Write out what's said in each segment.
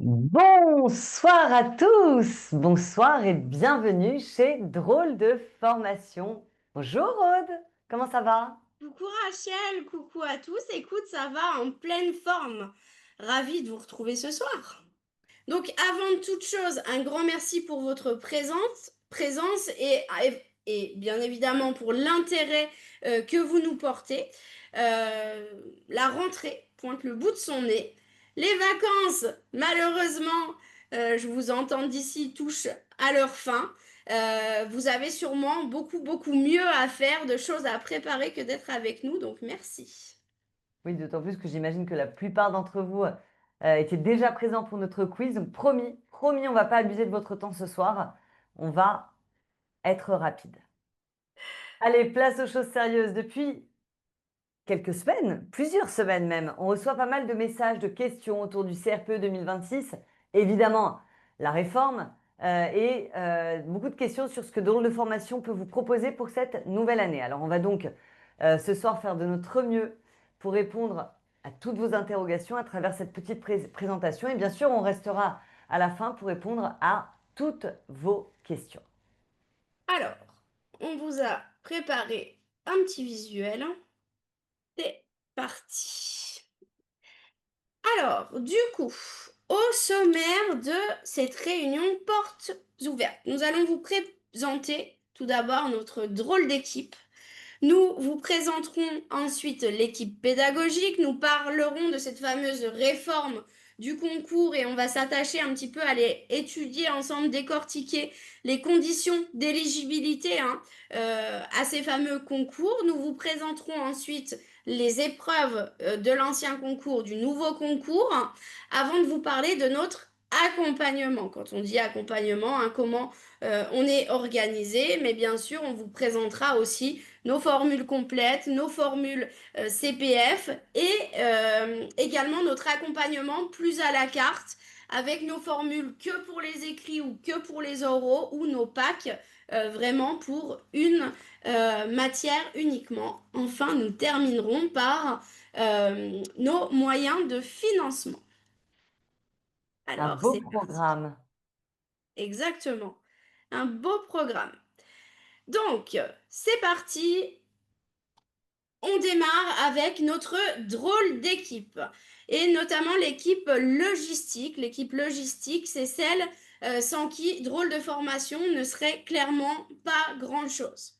Bonsoir à tous, bonsoir et bienvenue chez Drôle de formation. Bonjour Aude, comment ça va? Coucou Rachel, coucou à tous. Écoute, ça va en pleine forme. Ravie de vous retrouver ce soir. Donc, avant de toute chose, un grand merci pour votre présence et bien évidemment pour l'intérêt que vous nous portez. Euh, la rentrée pointe le bout de son nez. Les vacances, malheureusement, je vous entends d'ici, touchent à leur fin. Vous avez sûrement beaucoup mieux à faire, de choses à préparer que d'être avec nous, donc merci. Oui, d'autant plus que j'imagine que la plupart d'entre vous étaient déjà présents pour notre quiz. Donc promis, on va pas abuser de votre temps ce soir. On va être rapide. Allez, place aux choses sérieuses. Depuis quelques semaines, plusieurs semaines même, on reçoit pas mal de messages, de questions autour du CRPE 2026. Évidemment, la réforme et beaucoup de questions sur ce que Drôle de formation peut vous proposer pour cette nouvelle année. Alors, on va donc ce soir faire de notre mieux pour répondre à toutes vos interrogations à travers cette petite présentation. Et bien sûr, on restera à la fin pour répondre à toutes vos questions. Alors, on vous a préparé un petit visuel. C'est parti. Alors, du coup, au sommaire de cette réunion portes ouvertes, nous allons vous présenter tout d'abord notre drôle d'équipe. Nous vous présenterons ensuite l'équipe pédagogique, nous parlerons de cette fameuse réforme du concours et on va s'attacher un petit peu à les étudier ensemble, décortiquer les conditions d'éligibilité à ces fameux concours. Nous vous présenterons ensuite les épreuves de l'ancien concours, du nouveau concours, avant de vous parler de notre accompagnement. Quand on dit accompagnement, comment on est organisé, mais bien sûr, on vous présentera aussi nos formules complètes, nos formules CPF et également notre accompagnement plus à la carte avec nos formules que pour les écrits ou que pour les oraux ou nos packs vraiment pour une matière uniquement. Enfin, nous terminerons par nos moyens de financement. Un Alors, beau c'est parti. programme. Exactement. Un beau programme. Donc, c'est parti. On démarre avec notre drôle d'équipe et notamment l'équipe logistique. L'équipe logistique, c'est celle sans qui drôle de formation ne serait clairement pas grand-chose.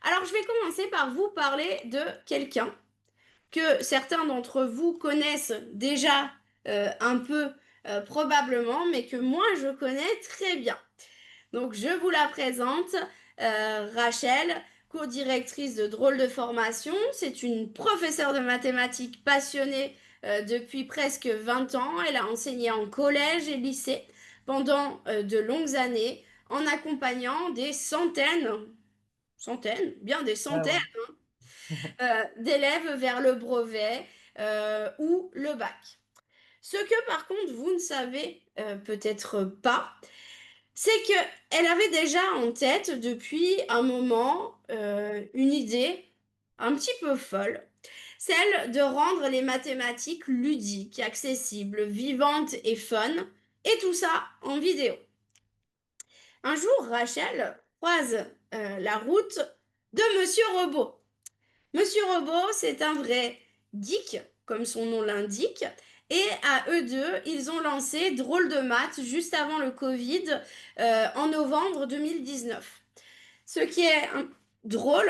Alors, je vais commencer par vous parler de quelqu'un que certains d'entre vous connaissent déjà un peu probablement, mais que moi je connais très bien. Donc, je vous la présente, Rachel, co-directrice de Drôle de formation. C'est une professeure de mathématiques passionnée depuis presque 20 ans. Elle a enseigné en collège et lycée pendant de longues années en accompagnant des centaines, bien des Ouais, centaines ouais. d'élèves vers le brevet ou le bac. Ce que par contre vous ne savez peut-être pas, c'est que elle avait déjà en tête depuis un moment une idée un petit peu folle, celle de rendre les mathématiques ludiques, accessibles, vivantes et fun, et tout ça en vidéo. Un jour, Rachel croise la route de Monsieur Robot. Monsieur Robot, c'est un vrai geek, comme son nom l'indique, et à eux deux, ils ont lancé Drôle de maths juste avant le Covid en novembre 2019. Ce qui est drôle,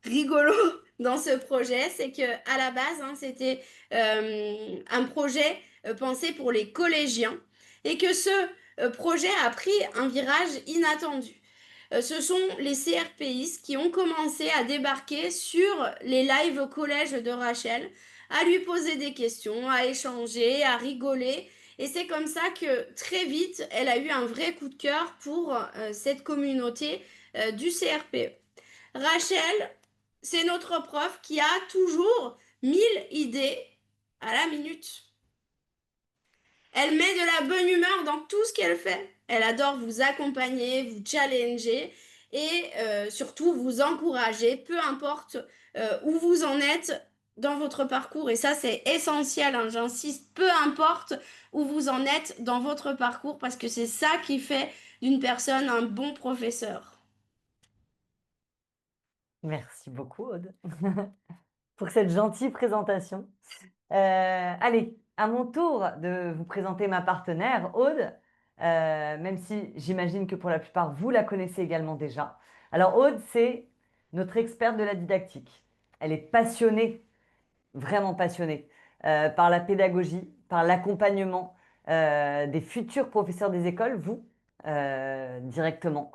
rigolo dans ce projet, c'est que à la base, c'était un projet pensé pour les collégiens et que ce projet a pris un virage inattendu. Ce sont les CRPistes qui ont commencé à débarquer sur les lives au collège de Rachel, à lui poser des questions, à échanger, à rigoler. Et c'est comme ça que très vite, elle a eu un vrai coup de cœur pour cette communauté du CRPE. Rachel, c'est notre prof qui a toujours 1000 idées à la minute. Elle met de la bonne humeur dans tout ce qu'elle fait. Elle adore vous accompagner, vous challenger et surtout vous encourager, peu importe où vous en êtes dans votre parcours, et ça c'est essentiel, hein, j'insiste, peu importe où vous en êtes dans votre parcours, parce que c'est ça qui fait d'une personne un bon professeur. Merci beaucoup, Aude, pour cette gentille présentation. Allez, à mon tour de vous présenter ma partenaire, Aude, même si j'imagine que pour la plupart, vous la connaissez également déjà. Alors, Aude, c'est notre experte de la didactique. Elle est passionnée, vraiment passionnée, par la pédagogie, par l'accompagnement des futurs professeurs des écoles, vous, directement.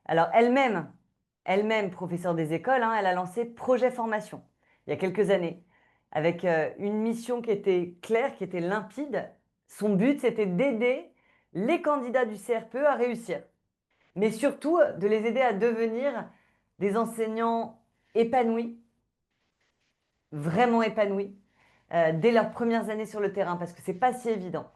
Alors, elle-même professeure des écoles, hein, elle a lancé Projet Formation il y a quelques années, avec une mission qui était claire, qui était limpide. Son but, c'était d'aider les candidats du CRPE à réussir, mais surtout de les aider à devenir des enseignants épanouis, vraiment épanouis, dès leurs premières années sur le terrain, parce que c'est pas si évident.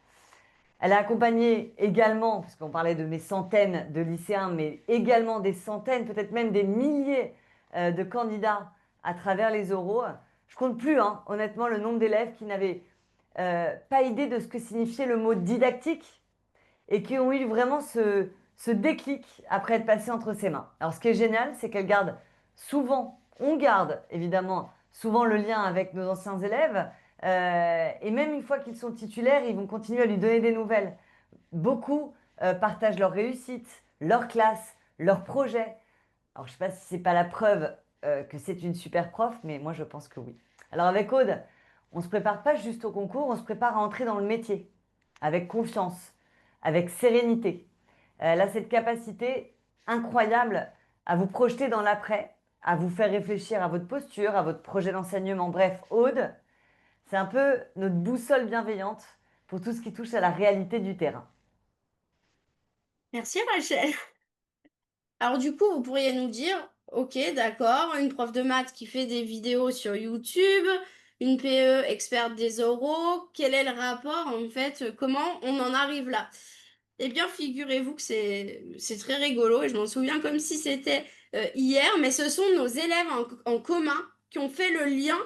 Elle a accompagné également, parce qu'on parlait de mes centaines de lycéens, mais également des centaines, peut-être même des milliers de candidats à travers les oraux. Je compte plus, hein, honnêtement, le nombre d'élèves qui n'avaient pas idée de ce que signifiait le mot didactique et qui ont eu vraiment ce déclic après être passé entre ses mains. Alors, ce qui est génial, c'est qu'elle garde souvent, on garde évidemment souvent le lien avec nos anciens élèves, et même une fois qu'ils sont titulaires, ils vont continuer à lui donner des nouvelles. Beaucoup partagent leur réussite, leur classe, leurs projets. Alors, je ne sais pas si c'est pas la preuve que c'est une super prof, mais moi, je pense que oui. Alors, avec Aude, on ne se prépare pas juste au concours, on se prépare à entrer dans le métier, avec confiance, avec sérénité. Elle a cette capacité incroyable à vous projeter dans l'après, à vous faire réfléchir à votre posture, à votre projet d'enseignement. Bref, Aude, c'est un peu notre boussole bienveillante pour tout ce qui touche à la réalité du terrain. Merci Rachel. Alors du coup, vous pourriez nous dire, ok, d'accord, une prof de maths qui fait des vidéos sur YouTube, une PE experte des oraux, quel est le rapport en fait, comment on en arrive là? Eh bien, figurez-vous que c'est très rigolo et je m'en souviens comme si c'était hier, mais ce sont nos élèves en commun qui ont fait le lien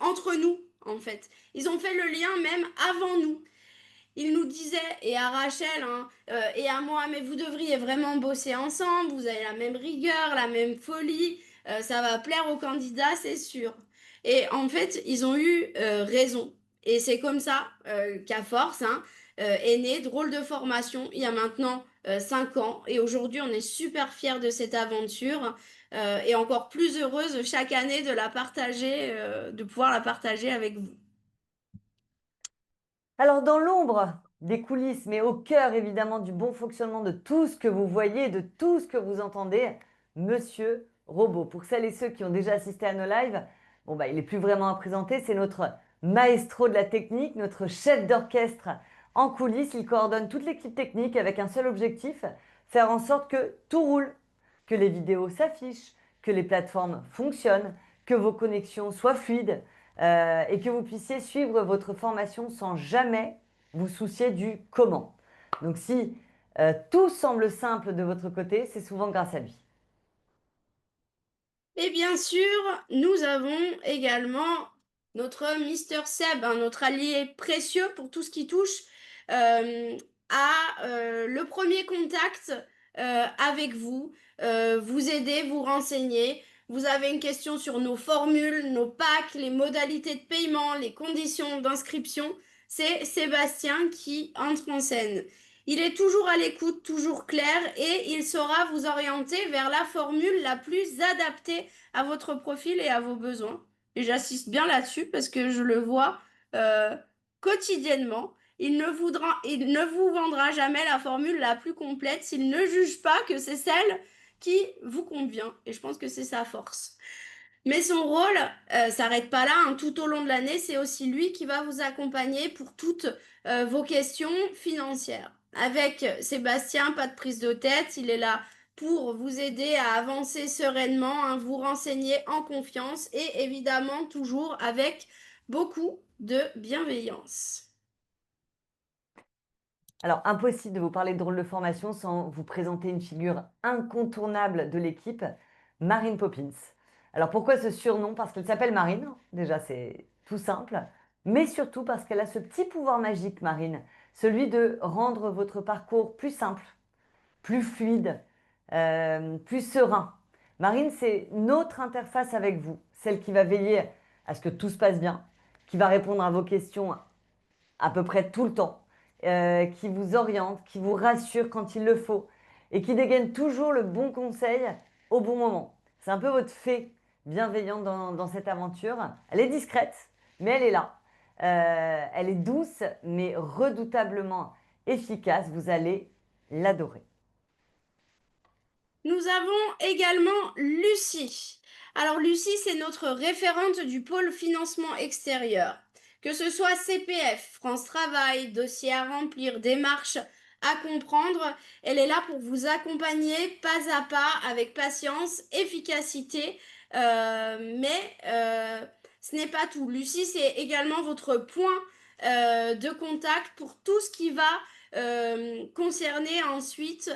entre nous en fait. Ils ont fait le lien même avant nous. Il nous disait, et à Rachel hein, et à moi, mais vous devriez vraiment bosser ensemble, vous avez la même rigueur, la même folie, ça va plaire aux candidats, c'est sûr. Et en fait, ils ont eu raison. Et c'est comme ça qu'à force hein, est née Drôle de formation il y a maintenant 5 ans. Et aujourd'hui, on est super fiers de cette aventure et encore plus heureuse chaque année de la partager, de pouvoir la partager avec vous. Alors, dans l'ombre des coulisses, mais au cœur évidemment du bon fonctionnement de tout ce que vous voyez, de tout ce que vous entendez, Monsieur Robot. Pour celles et ceux qui ont déjà assisté à nos lives, bon, bah, il n'est plus vraiment à présenter, c'est notre maestro de la technique, notre chef d'orchestre en coulisses. Il coordonne toute l'équipe technique avec un seul objectif, faire en sorte que tout roule, que les vidéos s'affichent, que les plateformes fonctionnent, que vos connexions soient fluides et que vous puissiez suivre votre formation sans jamais vous soucier du comment. Donc si tout semble simple de votre côté, c'est souvent grâce à lui. Et bien sûr, nous avons également notre Mister Seb, hein, notre allié précieux pour tout ce qui touche euh, à le premier contact avec vous, vous aider, vous renseigner. Vous avez une question sur nos formules, nos packs, les modalités de paiement, les conditions d'inscription. C'est Sébastien qui entre en scène. Il est toujours à l'écoute, toujours clair et il saura vous orienter vers la formule la plus adaptée à votre profil et à vos besoins. Et j'insiste bien là-dessus parce que je le vois euh, quotidiennement. Il ne vous vendra jamais la formule la plus complète s'il ne juge pas que c'est celle qui vous convient. Et je pense que c'est sa force. Mais son rôle s'arrête pas là, hein. Tout au long de l'année, c'est aussi lui qui va vous accompagner pour toutes vos questions financières. Avec Sébastien, pas de prise de tête, il est là pour vous aider à avancer sereinement, hein, vous renseigner en confiance et évidemment toujours avec beaucoup de bienveillance. Alors, impossible de vous parler de drôle de formation sans vous présenter une figure incontournable de l'équipe, Marine Poppins. Alors pourquoi ce surnom? Parce qu'elle s'appelle Marine, déjà c'est tout simple, mais surtout parce qu'elle a ce petit pouvoir magique, Marine, celui de rendre votre parcours plus simple, plus fluide, plus serein. Marine, c'est notre interface avec vous, celle qui va veiller à ce que tout se passe bien, qui va répondre à vos questions à peu près tout le temps, qui vous oriente, qui vous rassure quand il le faut et qui dégaine toujours le bon conseil au bon moment. C'est un peu votre fée bienveillante dans cette aventure. Elle est discrète, mais elle est là. Elle est douce, mais redoutablement efficace. Vous allez l'adorer. Nous avons également Lucie. Alors Lucie, c'est notre référente du pôle financement extérieur. Que ce soit CPF, France Travail, dossier à remplir, démarche à comprendre, elle est là pour vous accompagner pas à pas avec patience, efficacité. Mais ce n'est pas tout. Lucie, c'est également votre point de contact pour tout ce qui va concerner ensuite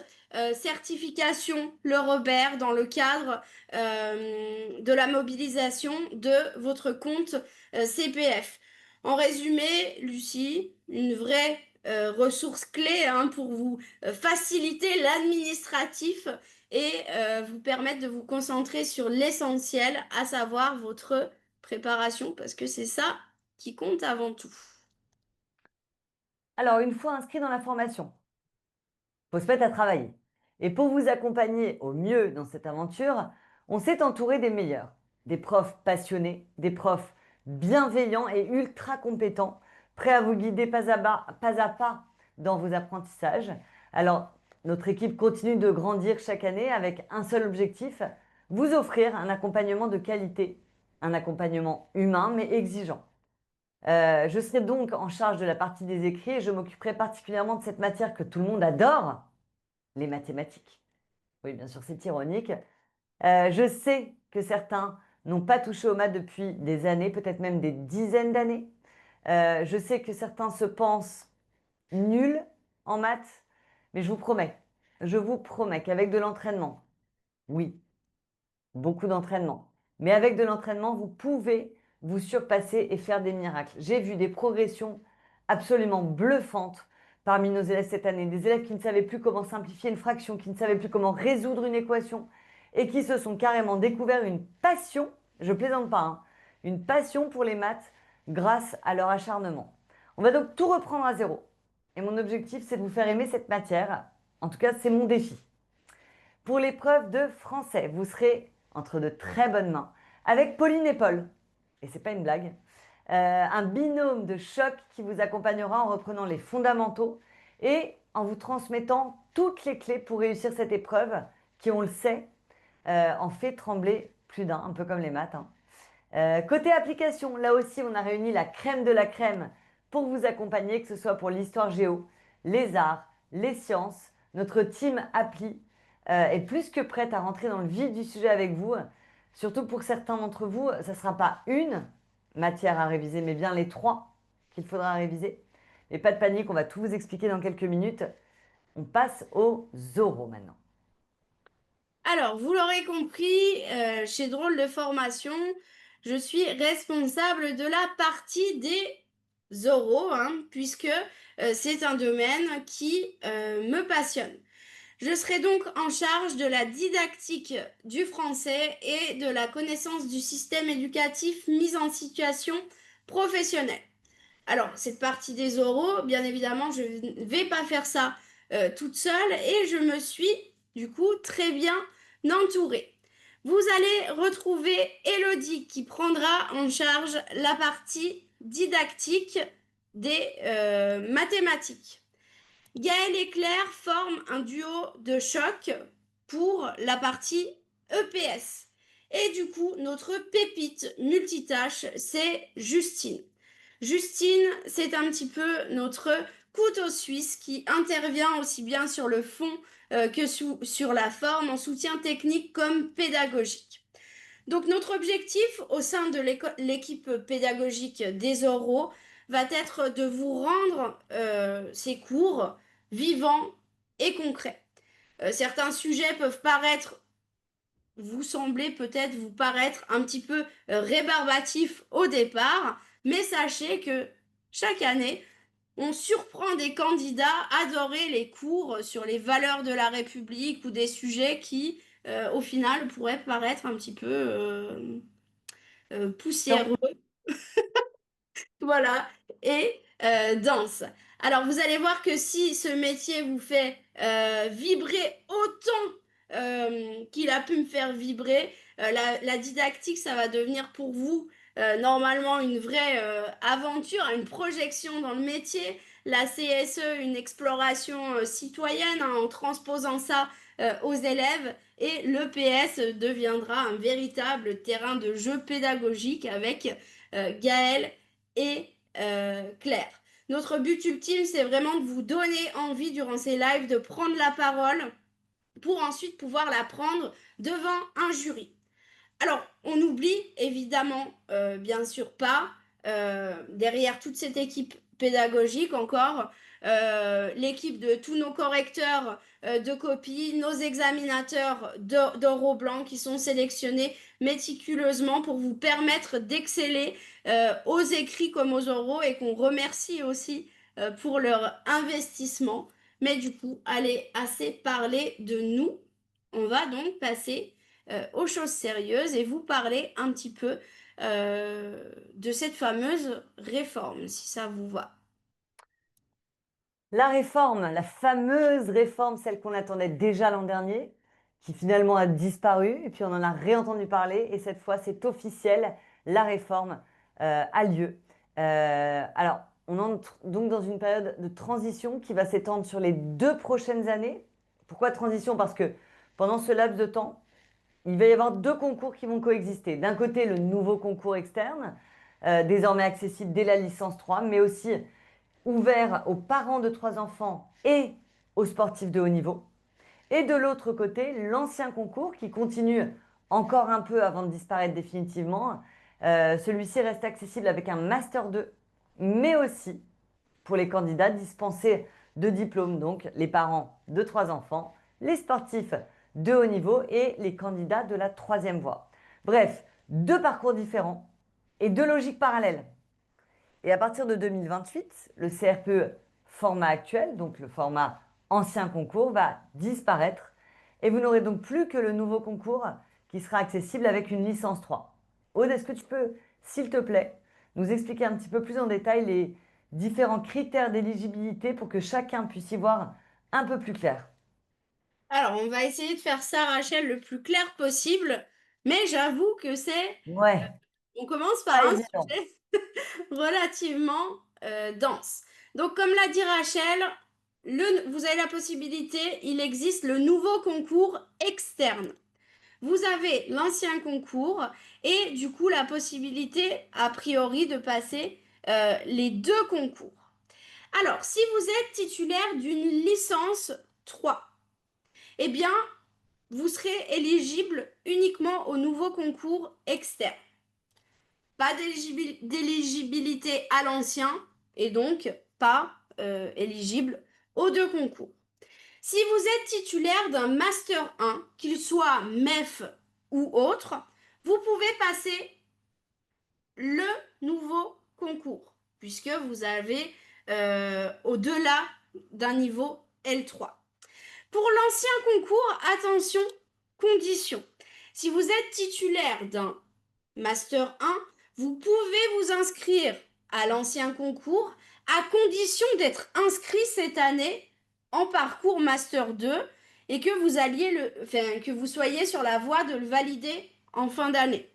certification, le Robert, dans le cadre de la mobilisation de votre compte CPF. En résumé, Lucie, une vraie ressource clé hein, pour vous faciliter l'administratif et vous permettre de vous concentrer sur l'essentiel, à savoir votre préparation, parce que c'est ça qui compte avant tout. Alors, une fois inscrit dans la formation, faut se mettre à travailler. Et pour vous accompagner au mieux dans cette aventure, on s'est entouré des meilleurs, des profs passionnés, des profs bienveillants et ultra compétents, prêts à vous guider pas à pas dans vos apprentissages. Alors, notre équipe continue de grandir chaque année avec un seul objectif, vous offrir un accompagnement de qualité, un accompagnement humain mais exigeant. Je serai donc en charge de la partie des écrits et je m'occuperai particulièrement de cette matière que tout le monde adore, les mathématiques. Oui, bien sûr, c'est ironique. Je sais que certains n'ont pas touché aux maths depuis des années, peut-être même des dizaines d'années. Je sais que certains se pensent nuls en maths, mais je vous promets qu'avec de l'entraînement, oui, beaucoup d'entraînement. Mais avec de l'entraînement, vous pouvez vous surpasser et faire des miracles. J'ai vu des progressions absolument bluffantes parmi nos élèves cette année. Des élèves qui ne savaient plus comment simplifier une fraction, qui ne savaient plus comment résoudre une équation et qui se sont carrément découvert une passion, je plaisante pas, hein, une passion pour les maths grâce à leur acharnement. On va donc tout reprendre à zéro. Et mon objectif, c'est de vous faire aimer cette matière. En tout cas, c'est mon défi. Pour l'épreuve de français, vous serez entre de très bonnes mains avec Pauline et Paul. Et c'est pas une blague. Un binôme de choc qui vous accompagnera en reprenant les fondamentaux et en vous transmettant toutes les clés pour réussir cette épreuve qui, on le sait, en fait trembler plus d'un, un peu comme les maths, hein. Côté application, là aussi, on a réuni la crème de la crème pour vous accompagner, que ce soit pour l'histoire géo, les arts, les sciences. Notre team appli est plus que prête à rentrer dans le vif du sujet avec vous. Surtout pour certains d'entre vous, ça ne sera pas une matière à réviser, mais bien les trois qu'il faudra réviser. Et pas de panique, on va tout vous expliquer dans quelques minutes. On passe aux oraux maintenant. Alors, vous l'aurez compris, chez Drôle de Formation, je suis responsable de la partie des oraux, hein, puisque c'est un domaine qui me passionne. Je serai donc en charge de la didactique du français et de la connaissance du système éducatif mis en situation professionnelle. Alors, cette partie des oraux, bien évidemment, je ne vais pas faire ça toute seule et je me suis du coup très bien entourée. Vous allez retrouver Elodie qui prendra en charge la partie didactique des mathématiques. Gaël et Claire forment un duo de choc pour la partie EPS. Et du coup, notre pépite multitâche, c'est Justine. Justine, c'est un petit peu notre couteau suisse qui intervient aussi bien sur le fond que sur la forme, en soutien technique comme pédagogique. Donc notre objectif au sein de l'équipe pédagogique des oraux va être de vous rendre ces cours vivants et concrets. Certains sujets peuvent paraître vous semblez peut-être vous paraître un petit peu rébarbatif au départ, mais sachez que chaque année, on surprend des candidats à adorer les cours sur les valeurs de la République ou des sujets qui, au final, pourraient paraître un petit peu poussiéreux, voilà, et denses. Alors, vous allez voir que si ce métier vous fait vibrer autant qu'il a pu me faire vibrer, la didactique, ça va devenir pour vous normalement une vraie aventure, une projection dans le métier. La CSE, une exploration citoyenne hein, en transposant ça aux élèves. Et l'EPS deviendra un véritable terrain de jeu pédagogique avec Gaël et Claire. Notre but ultime, c'est vraiment de vous donner envie durant ces lives de prendre la parole pour ensuite pouvoir la prendre devant un jury. Alors, on n'oublie évidemment, bien sûr pas, derrière toute cette équipe pédagogique encore, l'équipe de tous nos correcteurs de copies, nos examinateurs d'oraux blancs qui sont sélectionnés méticuleusement pour vous permettre d'exceller aux écrits comme aux oraux et qu'on remercie aussi pour leur investissement. Mais du coup, allez assez parler de nous. On va donc passer aux choses sérieuses et vous parler un petit peu de cette fameuse réforme, si ça vous va. La réforme, la fameuse réforme, celle qu'on attendait déjà l'an dernier, qui finalement a disparu, et puis on en a réentendu parler, et cette fois c'est officiel, la réforme a lieu. Alors, on entre donc dans une période de transition qui va s'étendre sur les 2 prochaines années. Pourquoi transition? Parce que pendant ce laps de temps, il va y avoir 2 concours qui vont coexister. D'un côté, le nouveau concours externe, désormais accessible dès la licence 3, mais aussi ouvert aux parents de 3 enfants et aux sportifs de haut niveau. Et de l'autre côté, l'ancien concours qui continue encore un peu avant de disparaître définitivement. Celui-ci reste accessible avec un Master 2, mais aussi pour les candidats dispensés de diplôme, donc les parents de 3 enfants, les sportifs de haut niveau et les candidats de la troisième voie. Bref, 2 parcours différents et 2 logiques parallèles. Et à partir de 2028, le CRPE format actuel, donc le format ancien concours, va disparaître. Et vous n'aurez donc plus que le nouveau concours qui sera accessible avec une licence 3. Aude, est-ce que tu peux, s'il te plaît, nous expliquer un petit peu plus en détail les différents critères d'éligibilité pour que chacun puisse y voir un peu plus clair? Alors, on va essayer de faire ça, Rachel, le plus clair possible, mais j'avoue que Ouais, on commence par pas un évident. sujet relativement dense. Donc, comme l'a dit Rachel, vous avez la possibilité, il existe le nouveau concours externe. Vous avez l'ancien concours et du coup la possibilité, a priori, de passer les 2 concours. Alors, si vous êtes titulaire d'une licence 3, eh bien, vous serez éligible uniquement au nouveau concours externe. Pas d'éligibilité à l'ancien et donc pas éligible aux 2 concours. Si vous êtes titulaire d'un Master 1, qu'il soit MEF ou autre, vous pouvez passer le nouveau concours, puisque vous avez au-delà d'un niveau L3. Pour l'ancien concours, attention, condition. Si vous êtes titulaire d'un Master 1, vous pouvez vous inscrire à l'ancien concours à condition d'être inscrit cette année en parcours Master 2 et que que vous soyez sur la voie de le valider en fin d'année.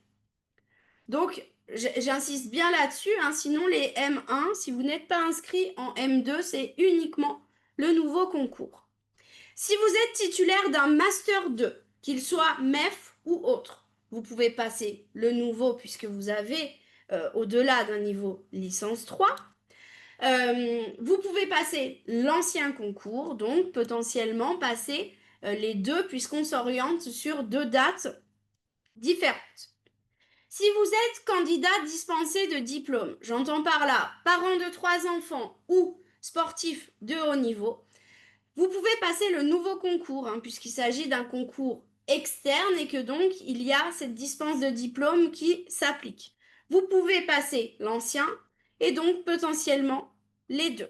Donc, j'insiste bien là-dessus, hein, sinon les M1, si vous n'êtes pas inscrit en M2, c'est uniquement le nouveau concours. Si vous êtes titulaire d'un Master 2, qu'il soit MEF ou autre, vous pouvez passer le nouveau puisque vous avez au-delà d'un niveau licence 3. Vous pouvez passer l'ancien concours, donc potentiellement passer les 2 puisqu'on s'oriente sur 2 dates différentes. Si vous êtes candidat dispensé de diplôme, j'entends par là parent de 3 enfants ou sportif de haut niveau, vous pouvez passer le nouveau concours, hein, puisqu'il s'agit d'un concours externe et que donc il y a cette dispense de diplôme qui s'applique. Vous pouvez passer l'ancien et donc potentiellement les deux.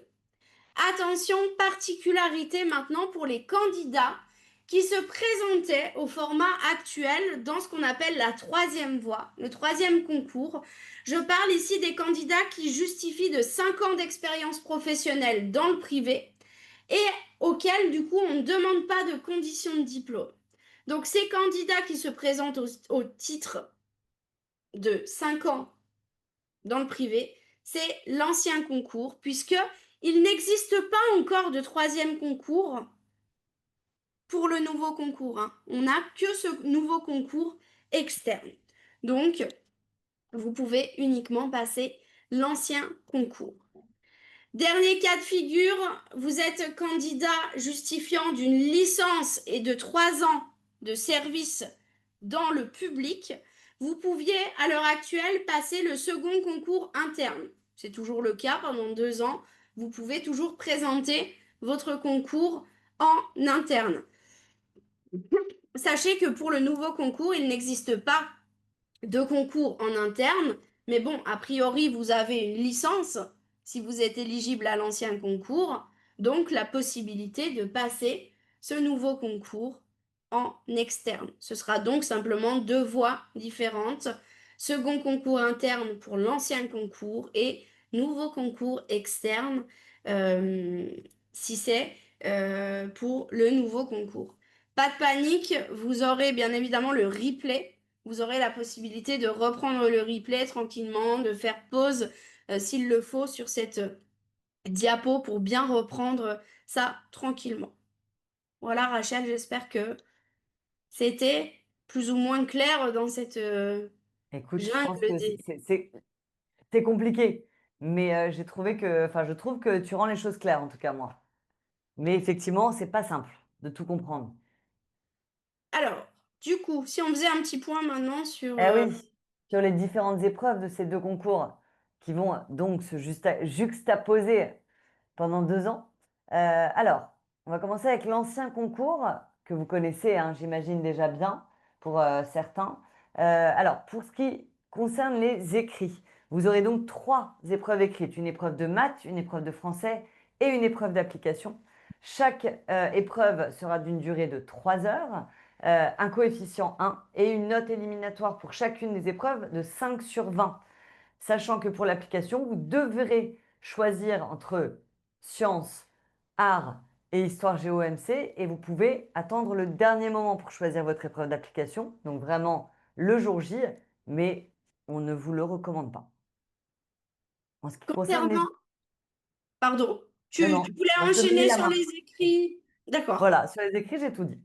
Attention, particularité maintenant pour les candidats qui se présentaient au format actuel dans ce qu'on appelle la troisième voie, le troisième concours. Je parle ici des candidats qui justifient de 5 ans d'expérience professionnelle dans le privé et auxquels, du coup, on ne demande pas de conditions de diplôme. Donc, ces candidats qui se présentent au titre de 5 ans dans le privé, c'est l'ancien concours, puisque il n'existe pas encore de troisième concours pour le nouveau concours, hein. On n'a que ce nouveau concours externe. Donc, vous pouvez uniquement passer l'ancien concours. Dernier cas de figure, vous êtes candidat justifiant d'une licence et de 3 ans de service dans le public. Vous pouviez à l'heure actuelle passer le second concours interne. C'est toujours le cas pendant 2 ans. Vous pouvez toujours présenter votre concours en interne. Sachez que pour le nouveau concours, il n'existe pas de concours en interne, mais bon, a priori, vous avez une licence si vous êtes éligible à l'ancien concours, donc la possibilité de passer ce nouveau concours en externe. Ce sera donc simplement 2 voies différentes, second concours interne pour l'ancien concours et nouveau concours externe euh, si c'est pour le nouveau concours. Pas de panique, vous aurez bien évidemment le replay. Vous aurez la possibilité de reprendre le replay tranquillement, de faire pause s'il le faut sur cette diapo pour bien reprendre ça tranquillement. Voilà Rachel, j'espère que c'était plus ou moins clair dans cette Écoute, je pense jungle que des... c'est compliqué, mais j'ai trouvé que, enfin, je trouve que tu rends les choses claires, en tout cas moi. Mais effectivement, c'est pas simple de tout comprendre. Alors, du coup, si on faisait un petit point maintenant sur... Eh oui, sur les différentes épreuves de ces deux concours qui vont donc se juxtaposer pendant 2 ans. Alors, on va commencer avec l'ancien concours que vous connaissez, hein, j'imagine déjà bien pour certains. Alors, pour ce qui concerne les écrits, vous aurez donc 3 épreuves écrites, une épreuve de maths, une épreuve de français et une épreuve d'application. Chaque épreuve sera d'une durée de 3 heures, un coefficient 1 et une note éliminatoire pour chacune des épreuves de 5 sur 20. Sachant que pour l'application, vous devrez choisir entre sciences, arts et histoire géo-MC et vous pouvez attendre le dernier moment pour choisir votre épreuve d'application, donc vraiment le jour J, mais on ne vous le recommande pas. En ce qui concerne les... Concernant... Pardon, Non, tu non, voulais je te donnais enchaîner la sur main. les écrits? D'accord. Voilà, sur les écrits, j'ai tout dit.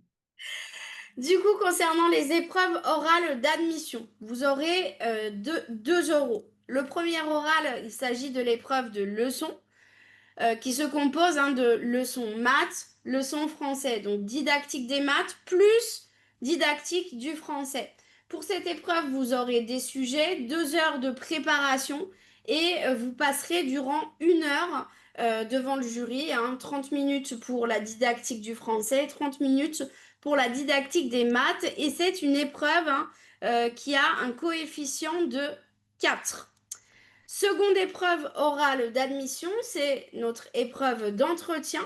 Du coup, concernant les épreuves orales d'admission, vous aurez 2 euros. Le premier oral, il s'agit de l'épreuve de leçon qui se compose hein, de leçons maths, leçons français, donc didactique des maths plus didactique du français. Pour cette épreuve, vous aurez des sujets, 2 heures de préparation et vous passerez durant 1 heure devant le jury, hein, 30 minutes pour la didactique du français, 30 minutes pour la didactique des maths et c'est une épreuve hein, qui a un coefficient de 4. Seconde épreuve orale d'admission, c'est notre épreuve d'entretien.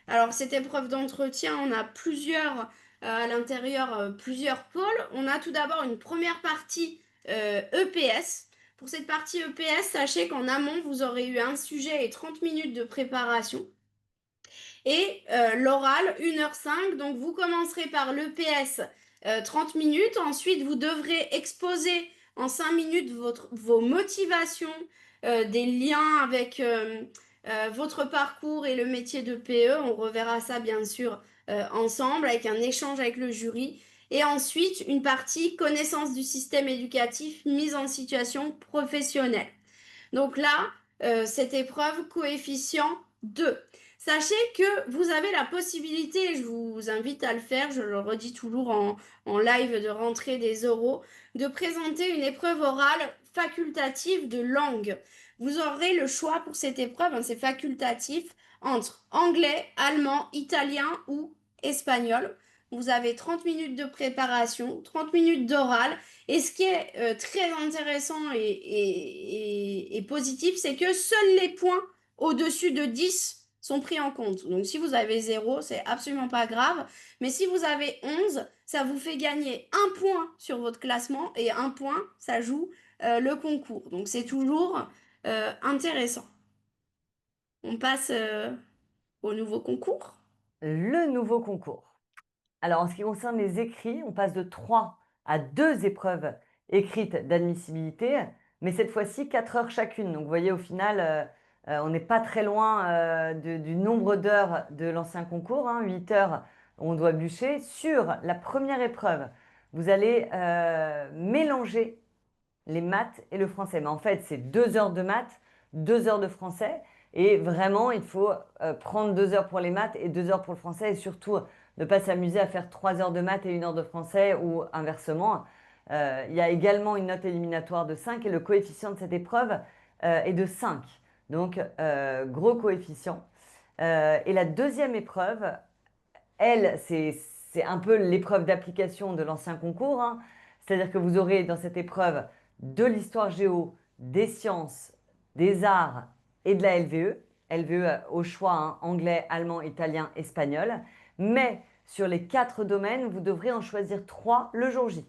Alors, cette épreuve d'entretien, on a plusieurs à l'intérieur, plusieurs pôles. On a tout d'abord une première partie EPS. Pour cette partie EPS, sachez qu'en amont, vous aurez eu un sujet et 30 minutes de préparation. Et l'oral, 1h05. Donc, vous commencerez par l'EPS 30 minutes. Ensuite, vous devrez exposer en 5 minutes vos motivations, des liens avec votre parcours et le métier de PE. On reverra ça, bien sûr, ensemble, avec un échange avec le jury. Et ensuite, une partie connaissance du système éducatif, mise en situation professionnelle. Donc là, cette épreuve, coefficient 2. Sachez que vous avez la possibilité, et je vous invite à le faire, je le redis toujours en live de rentrée des euros, de présenter une épreuve orale facultative de langue. Vous aurez le choix pour cette épreuve, hein, c'est facultatif, entre anglais, allemand, italien ou espagnol. vous avez 30 minutes de préparation, 30 minutes d'oral. Et ce qui est très intéressant et positif, c'est que seuls les points au-dessus de 10 sont pris en compte. Donc si vous avez 0, c'est absolument pas grave. Mais si vous avez 11, ça vous fait gagner un point sur votre classement et un point, ça joue le concours. Donc c'est toujours intéressant. On passe au nouveau concours. Le nouveau concours. Alors, en ce qui concerne les écrits, on passe de 3 à 2 épreuves écrites d'admissibilité, mais cette fois-ci 4 heures chacune. Donc, vous voyez, au final, on n'est pas très loin du nombre d'heures de l'ancien concours, hein, 8 heures où on doit bûcher. Sur la première épreuve, vous allez mélanger les maths et le français. Mais en fait, c'est 2 heures de maths, 2 heures de français. Et vraiment, il faut prendre 2 heures pour les maths et 2 heures pour le français. Et surtout, ne pas s'amuser à faire 3 heures de maths et 1 heure de français ou inversement. Il y a également une note éliminatoire de 5 et le coefficient de cette épreuve est de 5. Donc, gros coefficient. Et la deuxième épreuve, elle, c'est un peu l'épreuve d'application de l'ancien concours, hein. C'est-à-dire que vous aurez dans cette épreuve de l'histoire géo, des sciences, des arts et de la LVE. LVE au choix, hein, anglais, allemand, italien, espagnol. Mais sur les 4 domaines, vous devrez en choisir 3 le jour J.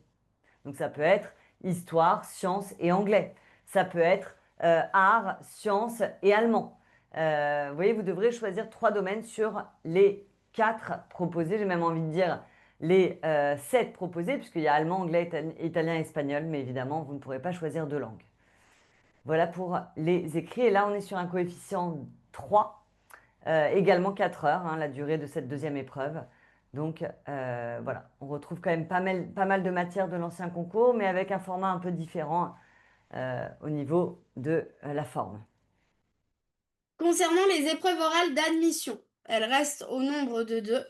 Donc ça peut être histoire, sciences et anglais. Ça peut être art, sciences et allemand. Vous voyez, vous devrez choisir 3 domaines sur les 4 proposés. J'ai même envie de dire les 7 proposés, puisqu'il y a allemand, anglais, italien, espagnol. Mais évidemment, vous ne pourrez pas choisir 2 langues. Voilà pour les écrits. Et là, on est sur un coefficient 3, également 4 heures, hein, la durée de cette deuxième épreuve. Donc voilà, on retrouve quand même pas mal de matières de l'ancien concours, mais avec un format un peu différent au niveau de la forme. Concernant les épreuves orales d'admission, elles restent au nombre de 2.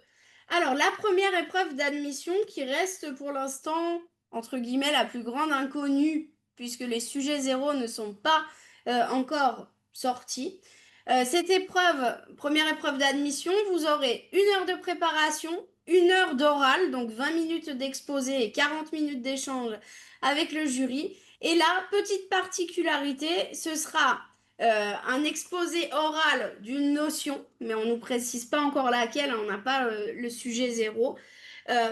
Alors, la première épreuve d'admission qui reste pour l'instant, entre guillemets, la plus grande inconnue, puisque les sujets zéro ne sont pas encore sortis. Cette épreuve, première épreuve d'admission, vous aurez 1 heure de préparation, 1 heure d'oral, donc 20 minutes d'exposé et 40 minutes d'échange avec le jury. Et la petite particularité, ce sera un exposé oral d'une notion, mais on ne nous précise pas encore laquelle, hein, on n'a pas le sujet zéro, euh,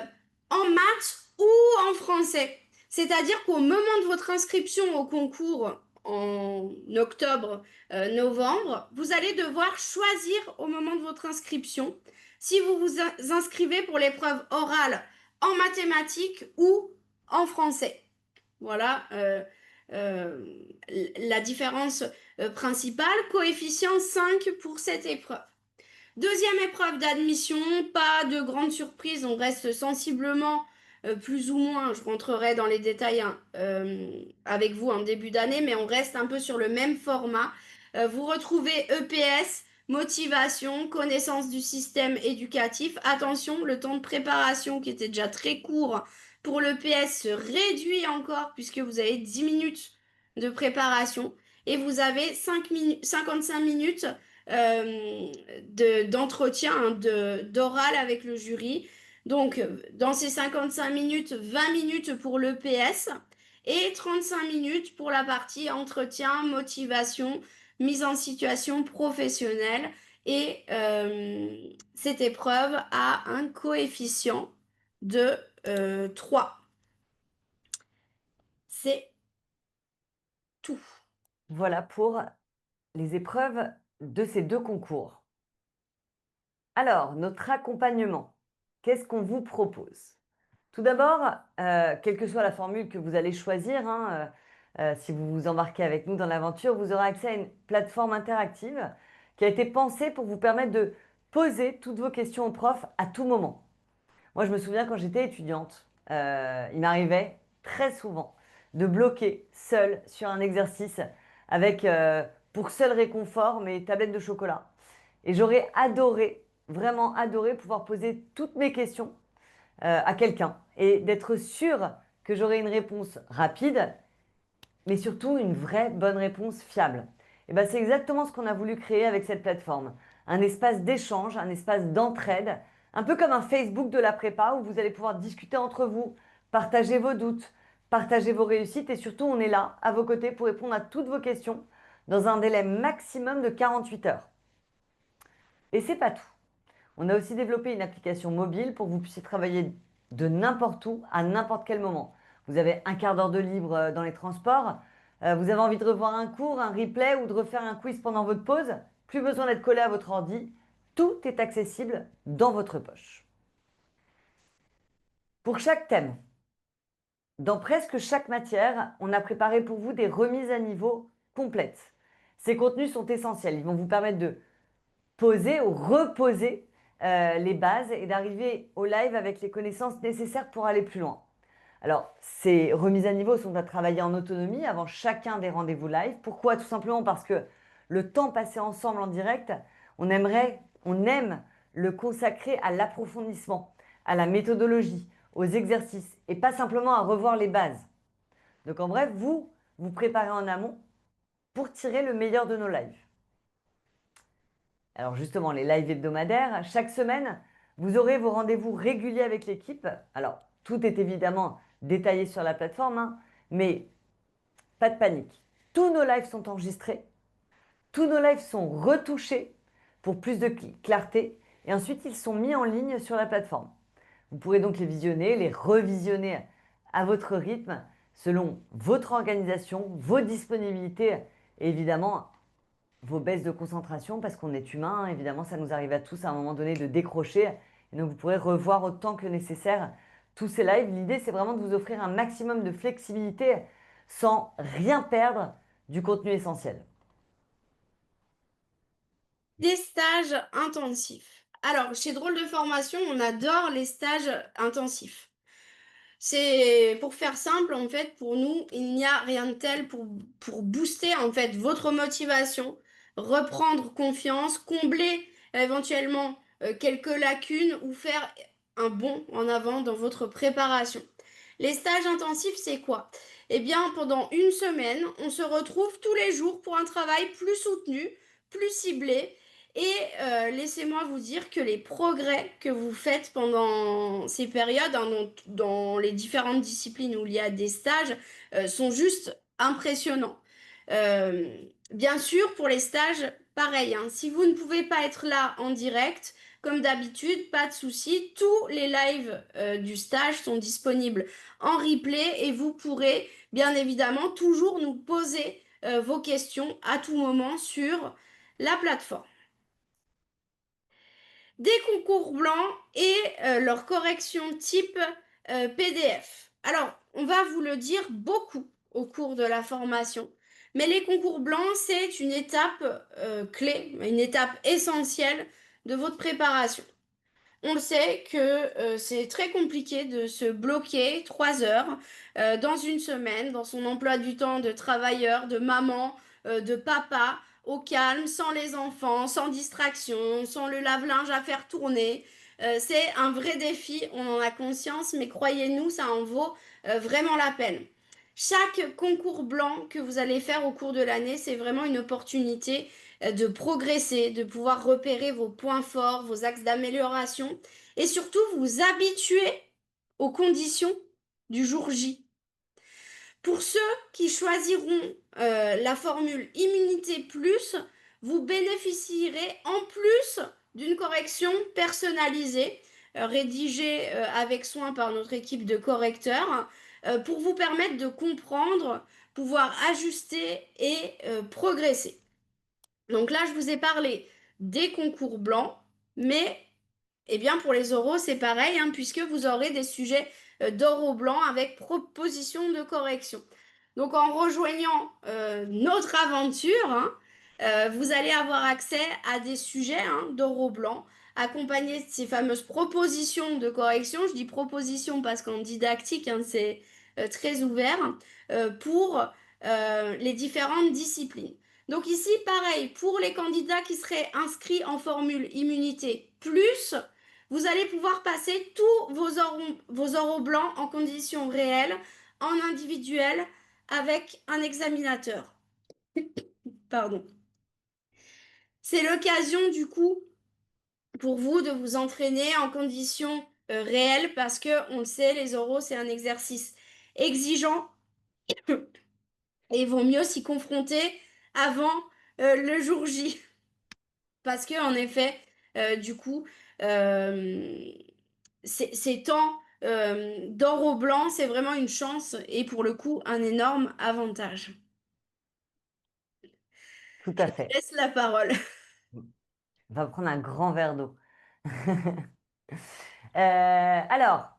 en maths ou en français. C'est-à-dire qu'au moment de votre inscription au concours en octobre, novembre, vous allez devoir choisir au moment de votre inscription si vous vous inscrivez pour l'épreuve orale en mathématiques ou en français. Voilà euh, la différence principale. Coefficient 5 pour cette épreuve. Deuxième épreuve d'admission, pas de grande surprise, on reste sensiblement, plus ou moins, je rentrerai dans les détails hein, avec vous en début d'année, mais on reste un peu sur le même format. Vous retrouvez EPS, motivation, connaissance du système éducatif. Attention, le temps de préparation qui était déjà très court pour l'EPS se réduit encore puisque vous avez 10 minutes de préparation et vous avez 55 minutes d'entretien, hein, d'oral avec le jury. Donc, dans ces 55 minutes, 20 minutes pour l'EPS et 35 minutes pour la partie entretien, motivation, mise en situation professionnelle. Et cette épreuve a un coefficient de 3. C'est tout. Voilà pour les épreuves de ces 2 concours. Alors, notre accompagnement, qu'est-ce qu'on vous propose? Tout d'abord, quelle que soit la formule que vous allez choisir, hein, si vous vous embarquez avec nous dans l'aventure, vous aurez accès à une plateforme interactive qui a été pensée pour vous permettre de poser toutes vos questions au prof à tout moment. Moi, je me souviens quand j'étais étudiante, il m'arrivait très souvent de bloquer seule sur un exercice avec pour seul réconfort mes tablettes de chocolat. Et j'aurais adoré, vraiment adoré pouvoir poser toutes mes questions à quelqu'un et d'être sûr que j'aurai une réponse rapide, mais surtout une vraie bonne réponse fiable. Et ben, c'est exactement ce qu'on a voulu créer avec cette plateforme. Un espace d'échange, un espace d'entraide, Un peu comme un Facebook de la prépa où vous allez pouvoir discuter entre vous, partager vos doutes, partager vos réussites et surtout on est là à vos côtés pour répondre à toutes vos questions dans un délai maximum de 48 heures. Et c'est pas tout. On a aussi développé une application mobile pour que vous puissiez travailler de n'importe où, à n'importe quel moment. Vous avez un quart d'heure de libre dans les transports, vous avez envie de revoir un cours, un replay ou de refaire un quiz pendant votre pause, plus besoin d'être collé à votre ordi, tout est accessible dans votre poche. Pour chaque thème, dans presque chaque matière, on a préparé pour vous des remises à niveau complètes. Ces contenus sont essentiels, ils vont vous permettre de poser ou reposer les bases et d'arriver au live avec les connaissances nécessaires pour aller plus loin. Alors, ces remises à niveau sont à travailler en autonomie avant chacun des rendez-vous live. Pourquoi? Tout simplement parce que le temps passé ensemble en direct, on aime le consacrer à l'approfondissement, à la méthodologie, aux exercices et pas simplement à revoir les bases. Donc en bref, vous préparez en amont pour tirer le meilleur de nos lives. Alors justement, les lives hebdomadaires, chaque semaine, vous aurez vos rendez-vous réguliers avec l'équipe. Alors, tout est évidemment détaillé sur la plateforme, hein, mais pas de panique. Tous nos lives sont enregistrés, tous nos lives sont retouchés pour plus de clarté, et ensuite ils sont mis en ligne sur la plateforme. Vous pourrez donc les visionner, les revisionner à votre rythme, selon votre organisation, vos disponibilités, et évidemment vos baisses de concentration, parce qu'on est humain, évidemment, ça nous arrive à tous à un moment donné de décrocher. Et donc, vous pourrez revoir autant que nécessaire tous ces lives. L'idée, c'est vraiment de vous offrir un maximum de flexibilité sans rien perdre du contenu essentiel. Des stages intensifs. Alors, chez Drôle de Formation, on adore les stages intensifs. C'est pour faire simple, en fait, pour nous, il n'y a rien de tel pour booster en fait votre motivation, reprendre confiance, combler éventuellement quelques lacunes ou faire un bond en avant dans votre préparation. Les stages intensifs, c'est quoi? Eh bien, pendant une semaine, on se retrouve tous les jours pour un travail plus soutenu, plus ciblé et laissez-moi vous dire que les progrès que vous faites pendant ces périodes, hein, dans les différentes disciplines où il y a des stages, sont juste impressionnants. Euh, Bien sûr, pour les stages, pareil, hein, si vous ne pouvez pas être là en direct, comme d'habitude, pas de souci, tous les lives du stage sont disponibles en replay et vous pourrez bien évidemment toujours nous poser vos questions à tout moment sur la plateforme. Des concours blancs et leur correction type PDF. Alors, on va vous le dire beaucoup au cours de la formation, mais les concours blancs, c'est une étape clé, une étape essentielle de votre préparation. On le sait que c'est très compliqué de se bloquer 3 heures dans une semaine, dans son emploi du temps de travailleur, de maman, de papa, au calme, sans les enfants, sans distraction, sans le lave-linge à faire tourner. C'est un vrai défi, on en a conscience, mais croyez-nous, ça en vaut vraiment la peine. Chaque concours blanc que vous allez faire au cours de l'année, c'est vraiment une opportunité de progresser, de pouvoir repérer vos points forts, vos axes d'amélioration et surtout vous habituer aux conditions du jour J. Pour ceux qui choisiront la formule Immunité Plus, vous bénéficierez en plus d'une correction personnalisée, rédigée avec soin par notre équipe de correcteurs, pour vous permettre de comprendre, pouvoir ajuster et progresser. Donc là, je vous ai parlé des concours blancs, mais eh bien pour les oraux, c'est pareil, hein, puisque vous aurez des sujets d'oraux blancs avec proposition de correction. Donc en rejoignant notre aventure, hein, vous allez avoir accès à des sujets hein, d'oraux blancs, accompagnés de ces fameuses propositions de correction. Je dis propositions parce qu'en didactique, hein, c'est très ouvert pour les différentes disciplines. Donc ici, pareil, pour les candidats qui seraient inscrits en formule immunité plus, vous allez pouvoir passer tous vos oraux blancs en conditions réelles, en individuel, avec un examinateur. Pardon. C'est l'occasion, du coup, pour vous de vous entraîner en conditions réelles parce que on le sait, les oraux, c'est un exercice exigeant et il vaut mieux s'y confronter avant le jour J. Parce que, en effet, du coup, euh, ces temps d'or au blanc, c'est vraiment une chance et pour le coup, un énorme avantage. Tout Je à te fait. laisse la parole. On va prendre un grand verre d'eau. Alors,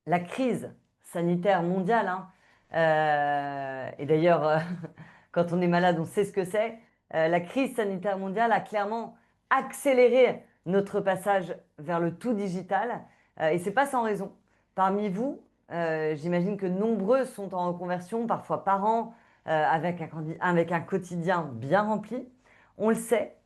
la crise sanitaire mondiale, hein, et d'ailleurs, quand on est malade, on sait ce que c'est. La crise sanitaire mondiale a clairement accéléré notre passage vers le tout digital, et c'est pas sans raison. Parmi vous, j'imagine que nombreux sont en reconversion, parfois par an, avec un quotidien bien rempli. On le sait,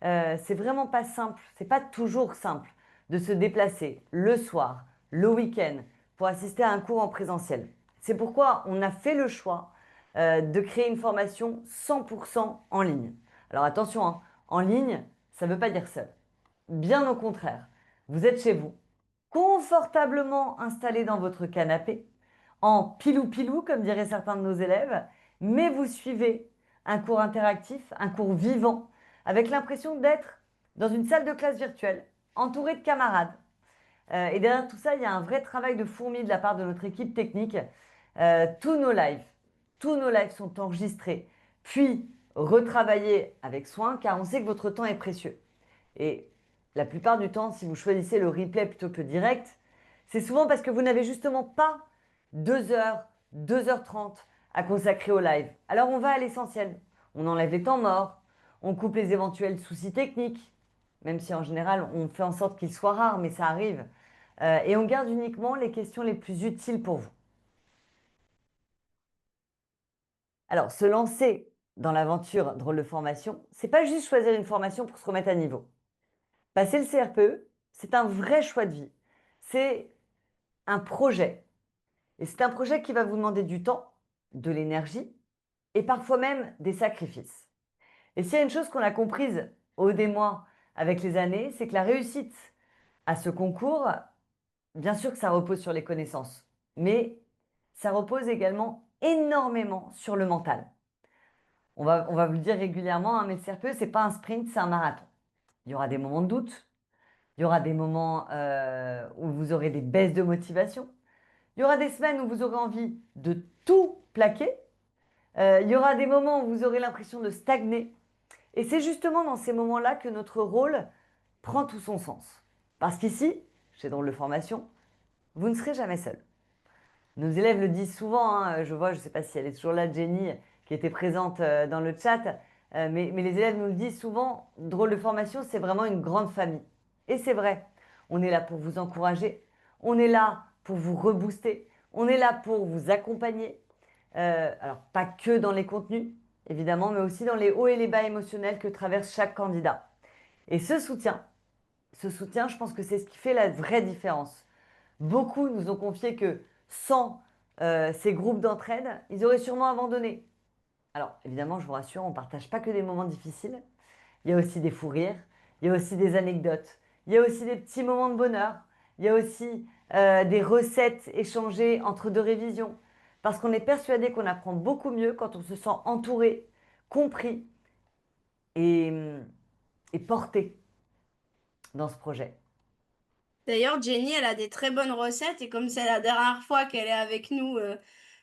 c'est vraiment pas simple, c'est pas toujours simple de se déplacer le soir, le week-end, pour assister à un cours en présentiel. C'est pourquoi on a fait le choix de créer une formation 100% en ligne. Alors attention, hein, en ligne, ça ne veut pas dire seul. Bien au contraire, vous êtes chez vous, confortablement installé dans votre canapé, en pilou-pilou, comme diraient certains de nos élèves, mais vous suivez un cours interactif, un cours vivant, avec l'impression d'être dans une salle de classe virtuelle, entouré de camarades. Et derrière tout ça, il y a un vrai travail de fourmi de la part de notre équipe technique. Tous nos lives, tous nos lives sont enregistrés, puis retravaillés avec soin, car on sait que votre temps est précieux. Et la plupart du temps, si vous choisissez le replay plutôt que le direct, c'est souvent parce que vous n'avez justement pas 2 heures, 2h30 à consacrer au live. Alors on va à l'essentiel. On enlève les temps morts, on coupe les éventuels soucis techniques, même si en général on fait en sorte qu'ils soient rares, mais ça arrive. Et on garde uniquement les questions les plus utiles pour vous. Alors, se lancer dans l'aventure drôle de formation, c'est pas juste choisir une formation pour se remettre à niveau. Passer le CRPE, c'est un vrai choix de vie. C'est un projet. Et c'est un projet qui va vous demander du temps, de l'énergie et parfois même des sacrifices. Et s'il y a une chose qu'on a comprise au des mois avec les années, c'est que la réussite à ce concours, bien sûr que ça repose sur les connaissances, mais ça repose également énormément sur le mental. On va vous le dire régulièrement, hein, mais le CRPE, ce n'est pas un sprint, c'est un marathon. Il y aura des moments de doute, il y aura des moments où vous aurez des baisses de motivation, il y aura des semaines où vous aurez envie de tout plaquer, il y aura des moments où vous aurez l'impression de stagner. Et c'est justement dans ces moments-là que notre rôle prend tout son sens. Parce qu'ici, chez Drôle de Formation, vous ne serez jamais seul. Nos élèves le disent souvent, hein, je vois, je ne sais pas si elle est toujours là, Jenny, qui était présente dans le chat, mais les élèves nous le disent souvent, Drôle de Formation, c'est vraiment une grande famille. Et c'est vrai, on est là pour vous encourager, on est là pour vous rebooster, on est là pour vous accompagner. Alors, pas que dans les contenus, évidemment, mais aussi dans les hauts et les bas émotionnels que traverse chaque candidat. Et ce soutien, je pense que c'est ce qui fait la vraie différence. Beaucoup nous ont confié que sans ces groupes d'entraide, ils auraient sûrement abandonné. Alors, évidemment, je vous rassure, on ne partage pas que des moments difficiles. Il y a aussi des fous rires, il y a aussi des anecdotes, il y a aussi des petits moments de bonheur, il y a aussi des recettes échangées entre deux révisions. Parce qu'on est persuadé qu'on apprend beaucoup mieux quand on se sent entouré, compris et, et porté dans ce projet. D'ailleurs, Jenny, elle a des très bonnes recettes et comme c'est la dernière fois qu'elle est avec nous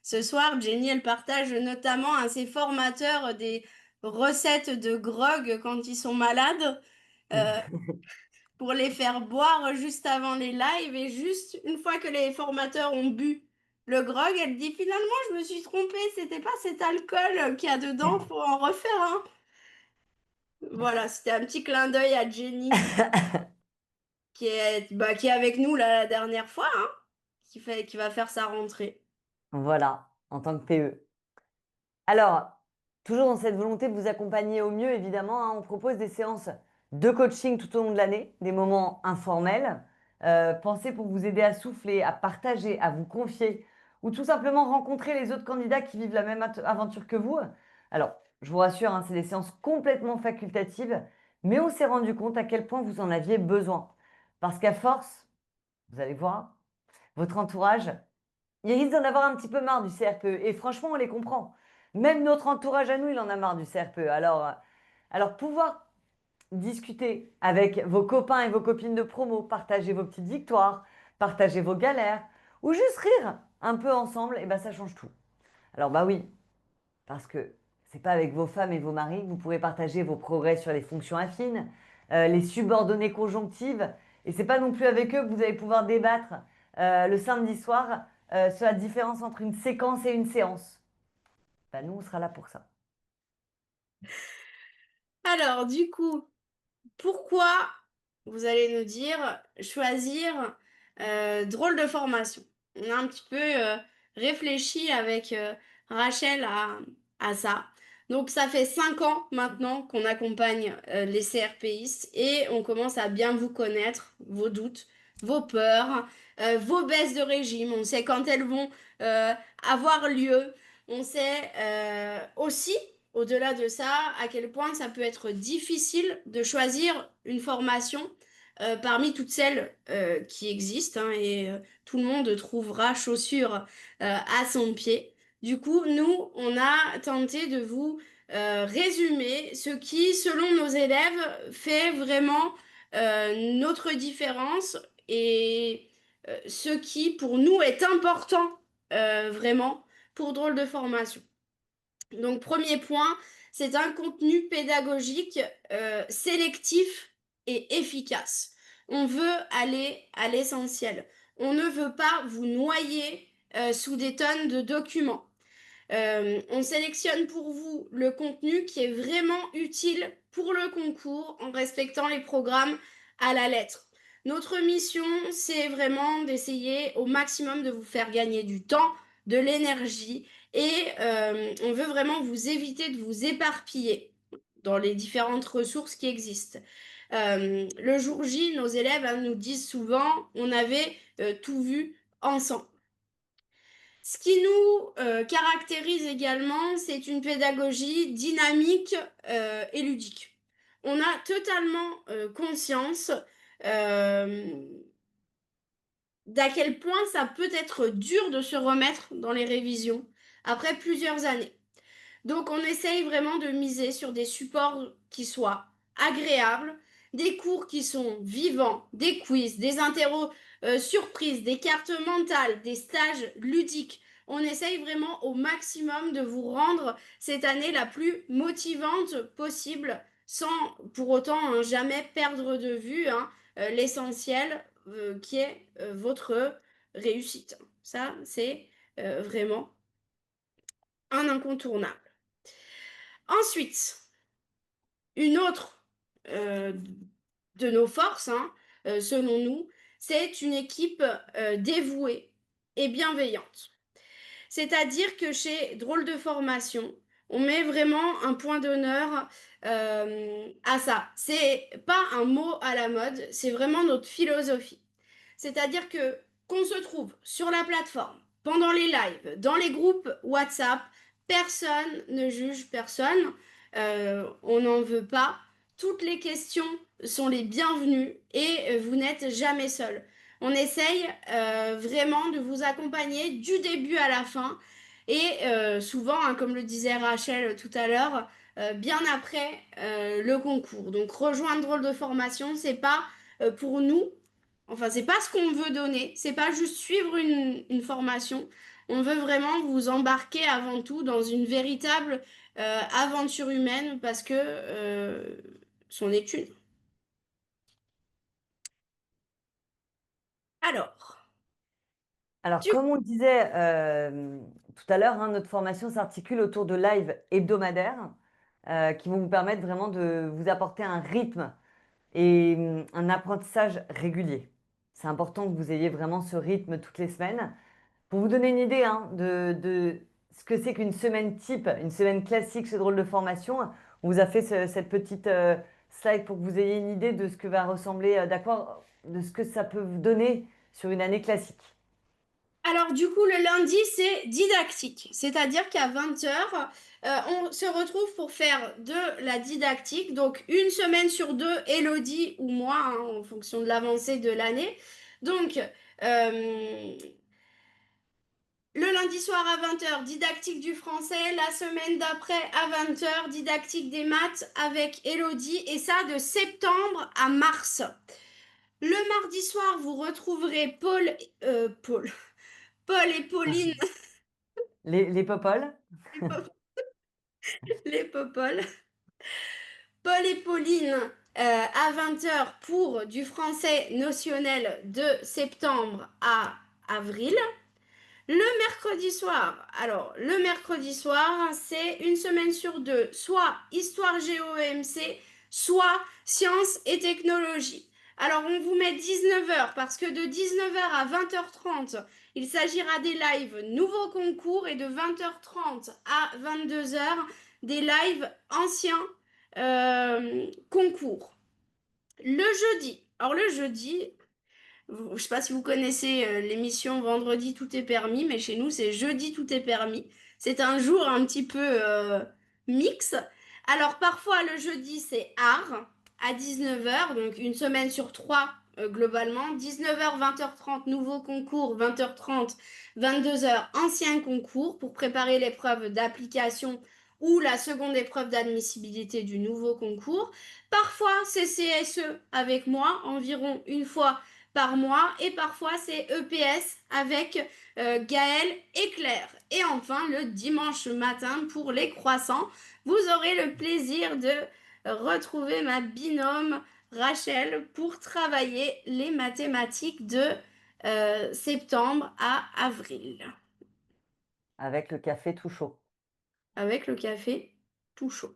ce soir, Jenny, elle partage notamment à ses formateurs des recettes de grog quand ils sont malades euh, pour les faire boire juste avant les lives et juste une fois que les formateurs ont bu le grog, elle dit finalement, je me suis trompée, c'était pas cet alcool qu'il y a dedans, faut en refaire un. Voilà, c'était un petit clin d'œil à Jenny qui est avec nous là, la dernière fois, hein, qui va faire sa rentrée. Voilà, en tant que PE. Alors, toujours dans cette volonté de vous accompagner au mieux, évidemment, hein, on propose des séances de coaching tout au long de l'année, des moments informels, pensés pour vous aider à souffler, à partager, à vous confier, ou tout simplement rencontrer les autres candidats qui vivent la même aventure que vous. Alors, je vous rassure, hein, c'est des séances complètement facultatives, Mais on s'est rendu compte à quel point vous en aviez besoin. Parce qu'à force, vous allez voir, votre entourage, il risque d'en avoir un petit peu marre du CRPE. Et franchement, on les comprend. Même notre entourage à nous, il en a marre du CRPE. Alors pouvoir discuter avec vos copains et vos copines de promo, partager vos petites victoires, partager vos galères, ou juste rire un peu ensemble, et ben ça change tout. Alors bah oui, parce que c'est pas avec vos femmes et vos maris que vous pourrez partager vos progrès sur les fonctions affines, les subordonnées conjonctives, et c'est pas non plus avec eux que vous allez pouvoir débattre le samedi soir sur la différence entre une séquence et une séance. Bah, nous, on sera là pour ça. Alors, du coup, pourquoi, vous allez nous dire, choisir drôle de formation? On a un petit peu réfléchi avec Rachel à ça. Donc ça fait 5 ans maintenant qu'on accompagne les CRPistes et on commence à bien vous connaître, vos doutes, vos peurs, vos baisses de régime. On sait quand elles vont euh, avoir lieu. On sait aussi au-delà de ça, à quel point ça peut être difficile de choisir une formation parmi toutes celles qui existent, hein, et tout le monde trouvera chaussure à son pied. Du coup, nous, on a tenté de vous résumer ce qui, selon nos élèves, fait vraiment notre différence et ce qui, pour nous, est important vraiment pour Drôle de formation. Donc, premier point, c'est un contenu pédagogique sélectif et efficace. On veut aller à l'essentiel. On ne veut pas vous noyer sous des tonnes de documents. On sélectionne pour vous le contenu qui est vraiment utile pour le concours en respectant les programmes à la lettre. Notre mission, c'est vraiment d'essayer au maximum de vous faire gagner du temps, de l'énergie et on veut vraiment vous éviter de vous éparpiller dans les différentes ressources qui existent. Le jour J, nos élèves nous disent souvent, on avait tout vu ensemble. Ce qui nous caractérise également, c'est une pédagogie dynamique et ludique. On a totalement conscience euh, d'à quel point ça peut être dur de se remettre dans les révisions après plusieurs années. Donc on essaye vraiment de miser sur des supports qui soient agréables, des cours qui sont vivants, des quiz, des interros surprises, des cartes mentales, des stages ludiques. On essaye vraiment au maximum de vous rendre cette année la plus motivante possible sans pour autant hein, jamais perdre de vue hein, l'essentiel qui est votre réussite. Ça, c'est vraiment un incontournable. Ensuite, une autre euh, de nos forces, hein, selon nous, c'est une équipe dévouée et bienveillante. C'est-à-dire que chez Drôle de formation, on met vraiment un point d'honneur à ça. C'est pas un mot à la mode, c'est vraiment notre philosophie. C'est-à-dire que qu'on se trouve sur la plateforme, pendant les lives, dans les groupes WhatsApp, personne ne juge personne. On n'en veut pas. Toutes les questions sont les bienvenues et vous n'êtes jamais seul. On essaye vraiment de vous accompagner du début à la fin et souvent, hein, comme le disait Rachel tout à l'heure, bien après le concours. Donc rejoindre Drôle de formation, c'est pas pour nous. Enfin, c'est pas ce qu'on veut donner, c'est pas juste suivre une formation. On veut vraiment vous embarquer avant tout dans une véritable aventure humaine parce que c'en est une. Alors, Alors, du comme on le disait tout à l'heure, hein, notre formation s'articule autour de lives hebdomadaires qui vont vous permettre vraiment de vous apporter un rythme et un apprentissage régulier. C'est important que vous ayez vraiment ce rythme toutes les semaines. Pour vous donner une idée hein, de ce que c'est qu'une semaine type, une semaine classique chez Drôle de Formation, on vous a fait cette petite slide pour que vous ayez une idée de ce que va ressembler, d'accord, de ce que ça peut vous donner sur une année classique. Alors du coup, le lundi, c'est didactique. C'est-à-dire qu'à 20 heures, on se retrouve pour faire de la didactique. Donc une semaine sur deux, Elodie ou moi, hein, en fonction de l'avancée de l'année. Donc le lundi soir à 20 heures, didactique du français. La semaine d'après à 20 heures, didactique des maths avec Elodie. Et ça de septembre à mars. Le mardi soir, vous retrouverez Paul et Pauline, Les popoles. les Popoles. Paul et Pauline à 20 heures pour du français notionnel de septembre à avril. Le mercredi soir, alors le mercredi soir, c'est une semaine sur deux, soit histoire géo-EMC, soit sciences et technologie. Alors on vous met 19 heures parce que de 19 heures à 20h30, il s'agira des lives nouveaux concours et de 20h30 à 22 heures des lives anciens concours. Le jeudi, alors le jeudi, je ne sais pas si vous connaissez l'émission Vendredi tout est permis, mais chez nous c'est Jeudi tout est permis. C'est un jour un petit peu mix. Alors parfois le jeudi c'est art à 19 heures, donc une semaine sur trois globalement. 19 heures, 20h30 nouveau concours, 20h30, 22 heures ancien concours pour préparer l'épreuve d'application ou la seconde épreuve d'admissibilité du nouveau concours. Parfois c'est CSE avec moi, environ une fois par mois et parfois c'est EPS avec Gaël et Claire. Et enfin le dimanche matin pour les croissants, vous aurez le plaisir de retrouver ma binôme Rachel pour travailler les mathématiques de septembre à avril Avec le café tout chaud. avec le café tout chaud.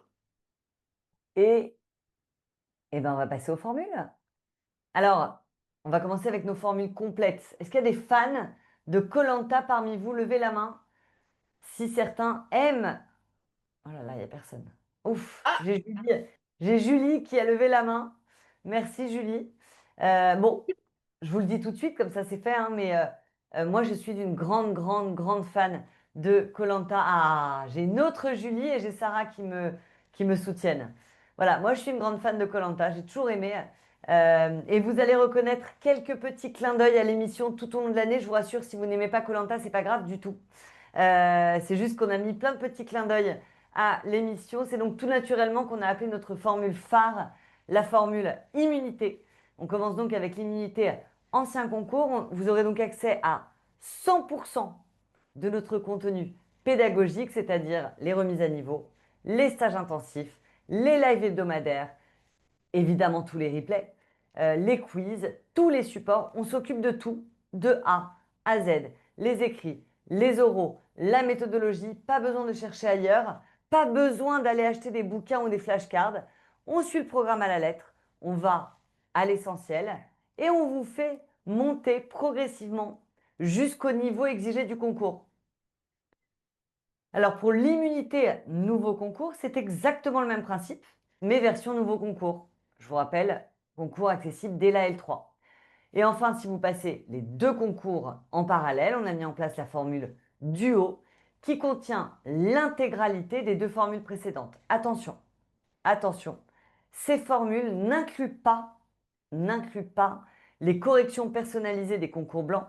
Et, on va passer aux formules. Alors, on va commencer avec nos formules complètes. Est-ce qu'il y a des fans de koh parmi vous? Levez la main. Si certains aiment. Oh là là, il n'y a personne. Ouf, Ah, j'ai Julie qui a levé la main. Merci Julie. Bon, je vous le dis tout de suite, comme ça c'est fait, hein, mais moi je suis d'une grande, grande, grande fan de koh. Ah, j'ai une autre Julie et j'ai Sarah qui me soutiennent. Voilà, moi je suis une grande fan de koh. J'ai toujours aimé. Et vous allez reconnaître quelques petits clins d'œil à l'émission tout au long de l'année. Je vous rassure, si vous n'aimez pas koh, c'est pas grave du tout. C'est juste qu'on a mis plein de petits clins d'œil à l'émission. C'est donc tout naturellement qu'on a appelé notre formule phare la formule immunité. On commence donc avec l'immunité ancien concours. Vous aurez donc accès à 100% de notre contenu pédagogique, c'est-à-dire les remises à niveau, les stages intensifs, les lives hebdomadaires, évidemment tous les replays, les quiz, tous les supports. On s'occupe de tout, de A à Z. Les écrits, les oraux, la méthodologie, pas besoin de chercher ailleurs, pas besoin d'aller acheter des bouquins ou des flashcards. On suit le programme à la lettre, on va à l'essentiel et on vous fait monter progressivement jusqu'au niveau exigé du concours. Alors pour l'immunité nouveau concours, c'est exactement le même principe, mais version nouveau concours. Je vous rappelle, concours accessible dès la L3. Et enfin, si vous passez les deux concours en parallèle, on a mis en place la formule duo qui contient l'intégralité des deux formules précédentes. Attention, attention, ces formules n'incluent pas les corrections personnalisées des concours blancs,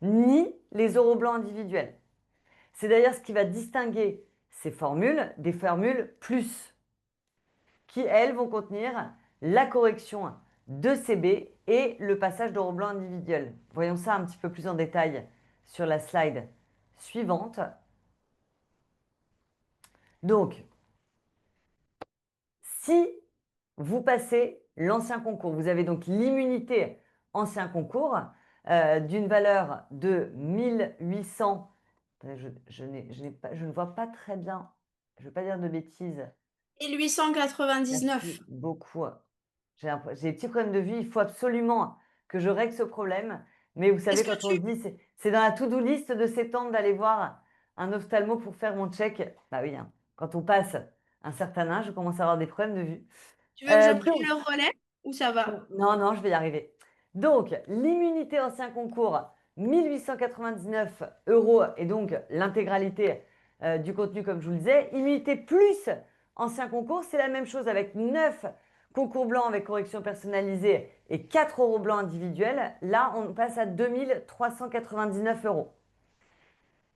ni les oraux blancs individuels. C'est d'ailleurs ce qui va distinguer ces formules des formules plus, qui elles vont contenir la correction de CB et le passage d'euro blanc individuel. Voyons ça un petit peu plus en détail sur la slide suivante. Donc, si vous passez l'ancien concours, vous avez donc l'immunité ancien concours d'une valeur de 1800. Je ne vois pas très bien, je ne veux pas dire de bêtises. Et 899. Merci beaucoup. J'ai des petits problèmes de vue. Il faut absolument que je règle ce problème. Mais vous Est-ce savez, que quand on se tu, dit, c'est dans la to-do list de septembre d'aller voir un ophtalmo pour faire mon check. Bah oui, hein. Quand on passe un certain âge, je commence à avoir des problèmes de vue. tu veux que je prenne Donc, le relais ou ça va? non, non, je vais y arriver. Donc, l'immunité ancien concours, 1 899 € et donc l'intégralité du contenu, comme je vous le disais. Immunité plus ancien concours, c'est la même chose avec 9 concours blancs avec correction personnalisée et 4 euros blancs individuels. Là, on passe à 2 399 €.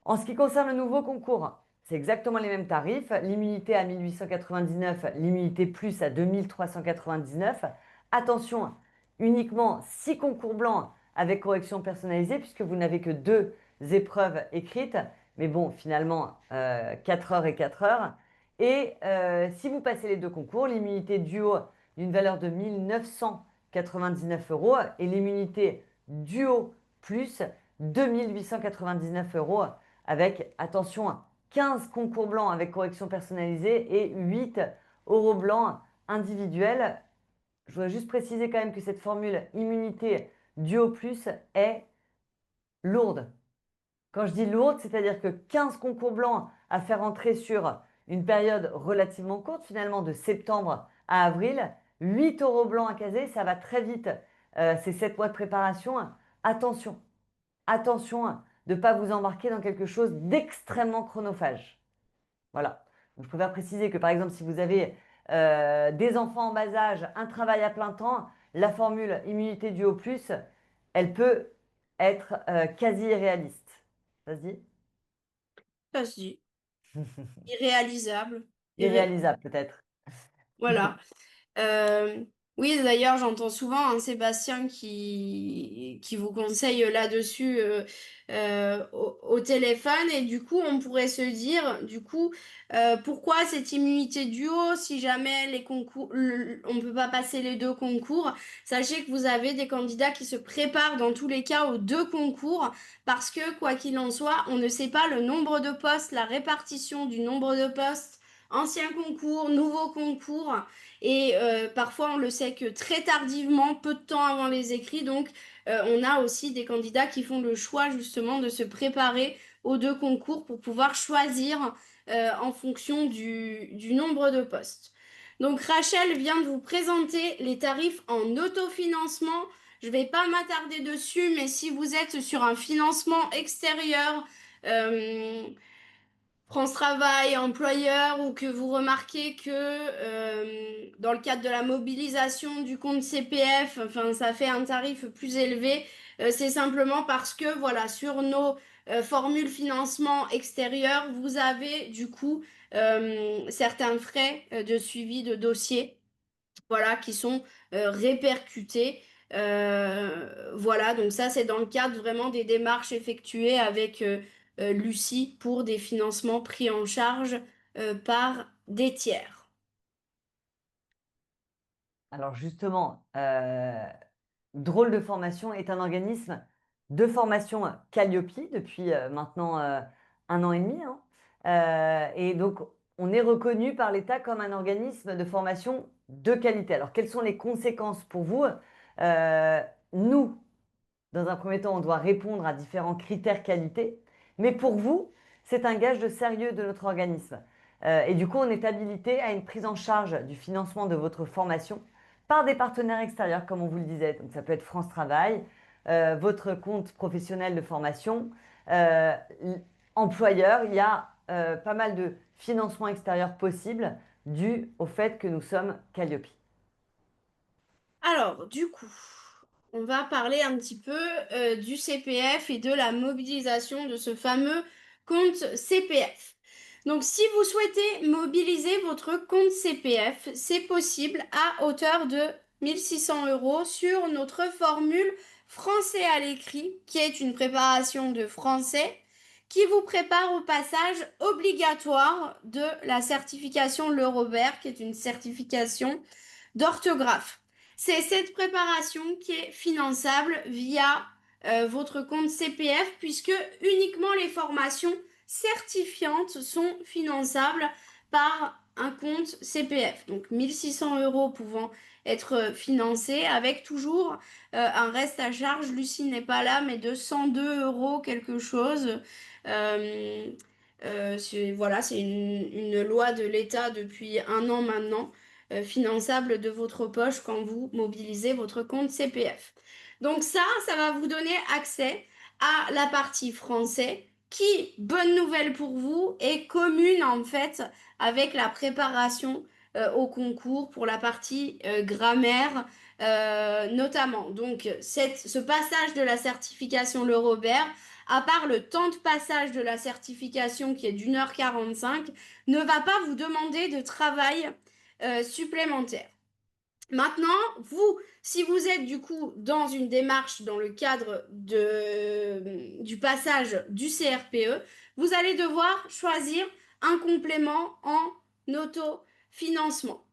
En ce qui concerne le nouveau concours, c'est exactement les mêmes tarifs. L'immunité à 1 899, l'immunité plus à 2 399. Attention, uniquement 6 concours blancs avec correction personnalisée, puisque vous n'avez que 2 épreuves écrites. Mais bon, finalement, 4 heures et 4 heures. Et si vous passez les 2 concours, l'immunité duo d'une valeur de 1 999 € et l'immunité duo plus 2 899 € avec, attention, 15 concours blancs avec correction personnalisée et 8 euros blancs individuels. Je voudrais juste préciser quand même que cette formule immunité duo plus est lourde. Quand je dis lourde, c'est-à-dire que 15 concours blancs à faire entrer sur une période relativement courte, finalement de septembre à avril, 8 euros blancs à caser, ça va très vite. C'est 7 mois de préparation. Attention, attention de ne pas vous embarquer dans quelque chose d'extrêmement chronophage. Voilà. Donc, je préfère préciser que par exemple, si vous avez des enfants en bas âge, un travail à plein temps, la formule immunité due au plus, elle peut être quasi irréaliste. Ça se dit? Ça se dit. Irréalisable. Irréalisable peut-être. Voilà. Oui, d'ailleurs, j'entends souvent un Sébastien qui vous conseille là-dessus au téléphone. Et du coup, on pourrait se dire, du coup, pourquoi cette immunité duo si jamais les concours, on ne peut pas passer les 2 concours? Sachez que vous avez des candidats qui se préparent dans tous les cas aux 2 concours parce que, quoi qu'il en soit, on ne sait pas le nombre de postes, la répartition du nombre de postes, ancien concours, nouveau concours. Et parfois, on le sait que très tardivement, peu de temps avant les écrits. Donc, on a aussi des candidats qui font le choix justement de se préparer aux 2 concours pour pouvoir choisir en fonction du nombre de postes. Donc, Rachel vient de vous présenter les tarifs en autofinancement. Je ne vais pas m'attarder dessus, mais si vous êtes sur un financement extérieur, euh, France Travail, employeur, ou que vous remarquez que dans le cadre de la mobilisation du compte CPF, enfin, ça fait un tarif plus élevé, c'est simplement parce que, voilà, sur nos formules financement extérieur, vous avez du coup certains frais de suivi de dossier, voilà, qui sont répercutés. Voilà, donc ça, c'est dans le cadre vraiment des démarches effectuées avec Lucie pour des financements pris en charge par des tiers. Alors justement, Drôle de formation est un organisme de formation Calliope depuis maintenant 1 an et demi, hein. Et donc, on est reconnu par l'État comme un organisme de formation de qualité. Alors, quelles sont les conséquences pour vous? Nous, dans un premier temps, on doit répondre à différents critères qualité, mais pour vous, c'est un gage de sérieux de notre organisme. Et du coup, on est habilité à une prise en charge du financement de votre formation par des partenaires extérieurs, comme on vous le disait. Donc, ça peut être France Travail, votre compte professionnel de formation, euh, employeur. Il y a pas mal de financements extérieurs possibles dû au fait que nous sommes Calliope. Alors, du coup, on va parler un petit peu du CPF et de la mobilisation de ce fameux compte CPF. Donc, si vous souhaitez mobiliser votre compte CPF, c'est possible à hauteur de 1 600 € sur notre formule français à l'écrit, qui est une préparation de français, qui vous prépare au passage obligatoire de la certification Le Robert, qui est une certification d'orthographe. C'est cette préparation qui est finançable via votre compte CPF puisque uniquement les formations certifiantes sont finançables par un compte CPF. Donc 1 600 € pouvant être financés avec toujours un reste à charge. Lucie n'est pas là, mais de 102 € quelque chose. Euh, voilà, c'est une loi de l'État depuis 1 an maintenant finançable de votre poche quand vous mobilisez votre compte CPF. Donc ça va vous donner accès à la partie français qui, bonne nouvelle pour vous, est commune en fait avec la préparation au concours pour la partie grammaire notamment. Donc ce passage de la certification Le Robert, à part le temps de passage de la certification qui est d'1h45, ne va pas vous demander de travail supplémentaire. Maintenant, vous, si vous êtes du coup dans une démarche dans le cadre du passage du CRPE, vous allez devoir choisir un complément en autofinancement.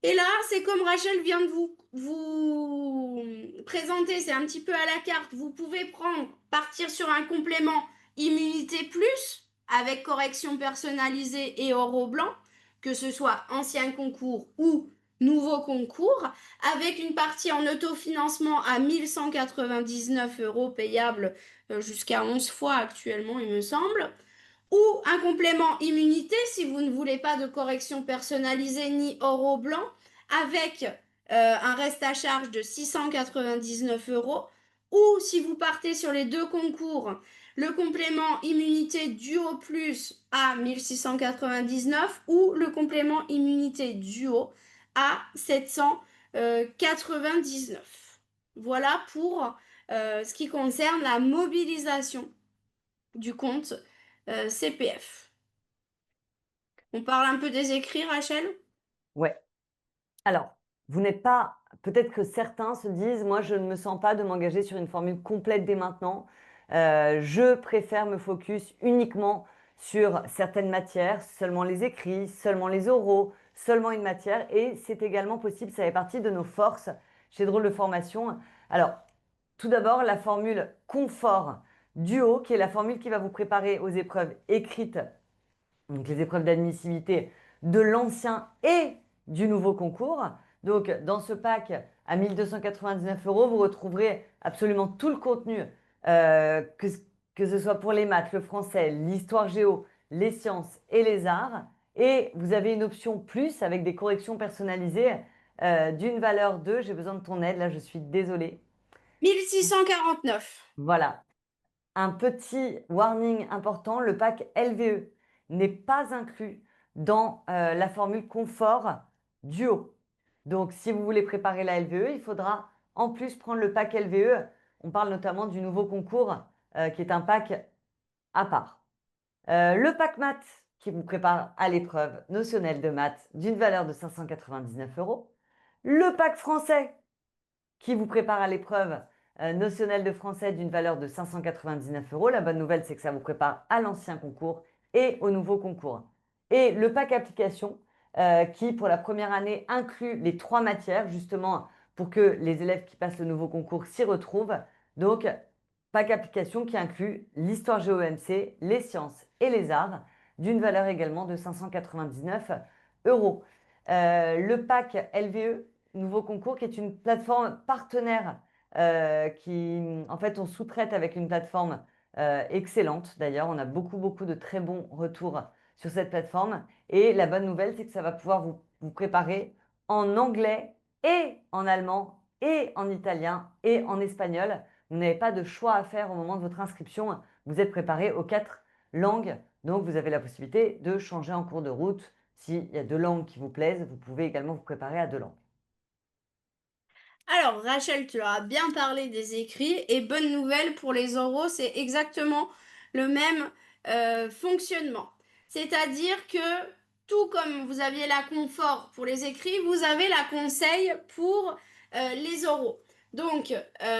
Et là, c'est comme Rachel vient de vous présenter, c'est un petit peu à la carte. Vous pouvez partir sur un complément immunité plus avec correction personnalisée et oro blanc, que ce soit ancien concours ou nouveau concours, avec une partie en autofinancement à 1 199 € payable jusqu'à 11 fois actuellement, il me semble, ou un complément immunité si vous ne voulez pas de correction personnalisée ni oro blanc, avec un reste à charge de 699 €, ou si vous partez sur les deux concours, le complément immunité duo plus à 1699 ou le complément immunité duo à 799. Voilà pour ce qui concerne la mobilisation du compte CPF. On parle un peu des écrits, Rachel? Ouais. Alors, vous n'êtes pas, peut-être que certains se disent, moi, je ne me sens pas de m'engager sur une formule complète dès maintenant. Je préfère me focus uniquement sur certaines matières, seulement les écrits, seulement les oraux, seulement une matière. Et c'est également possible, ça fait partie de nos forces chez Drôle de Formation. Alors, tout d'abord, la formule confort duo, qui est la formule qui va vous préparer aux épreuves écrites, donc les épreuves d'admissibilité de l'ancien et du nouveau concours. Donc, dans ce pack à 1 299 €, vous retrouverez absolument tout le contenu, que ce soit pour les maths, le français, l'histoire géo, les sciences et les arts. Et vous avez une option plus avec des corrections personnalisées d'une valeur de, j'ai besoin de ton aide, là je suis désolée. 1649. Voilà, un petit warning important, le pack LVE n'est pas inclus dans la formule confort duo. Donc, si vous voulez préparer la LVE, il faudra en plus prendre le pack LVE. On parle notamment du nouveau concours qui est un pack à part. Le pack maths qui vous prépare à l'épreuve notionnelle de maths d'une valeur de 599 €. Le pack français qui vous prépare à l'épreuve notionnelle de français d'une valeur de 599 €. La bonne nouvelle, c'est que ça vous prépare à l'ancien concours et au nouveau concours. Et le pack application qui, pour la première année, inclut les 3 matières, justement, pour que les élèves qui passent le nouveau concours s'y retrouvent. Donc, pack application qui inclut l'histoire géo-EMC, les sciences et les arts, d'une valeur également de 599 €. Le pack LVE, nouveau concours, qui est une plateforme partenaire qui, en fait, on sous-traite avec une plateforme excellente. D'ailleurs, on a beaucoup de très bons retours sur cette plateforme. Et la bonne nouvelle, c'est que ça va pouvoir vous préparer en anglais et en allemand et en italien et en espagnol. Vous n'avez pas de choix à faire au moment de votre inscription. Vous êtes préparé aux 4 langues. Donc, vous avez la possibilité de changer en cours de route. S'il y a 2 langues qui vous plaisent, vous pouvez également vous préparer à 2 langues. Alors, Rachel, tu leur as bien parlé des écrits et bonne nouvelle pour les oraux, c'est exactement le même fonctionnement. C'est-à-dire que tout comme vous aviez la confort pour les écrits, vous avez la conseil pour les oraux. Donc,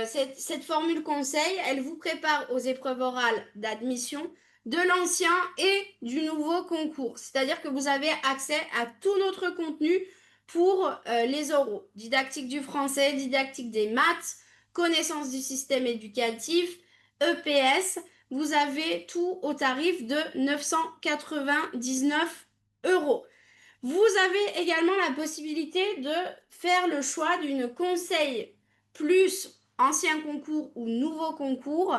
cette formule conseil, elle vous prépare aux épreuves orales d'admission de l'ancien et du nouveau concours. C'est-à-dire que vous avez accès à tout notre contenu pour les oraux. Didactique du français, didactique des maths, connaissance du système éducatif, EPS. Vous avez tout au tarif de 999 €. Vous avez également la possibilité de faire le choix d'une conseil plus ancien concours ou nouveau concours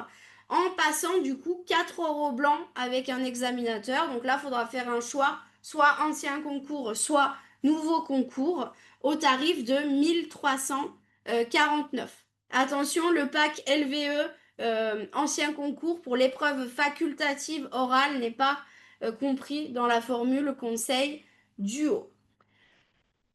en passant du coup 4 € blancs avec un examinateur. Donc là, il faudra faire un choix, soit ancien concours, soit nouveau concours, au tarif de 1349. Attention, le pack LVE ancien concours pour l'épreuve facultative orale n'est pas compris dans la formule conseil du haut.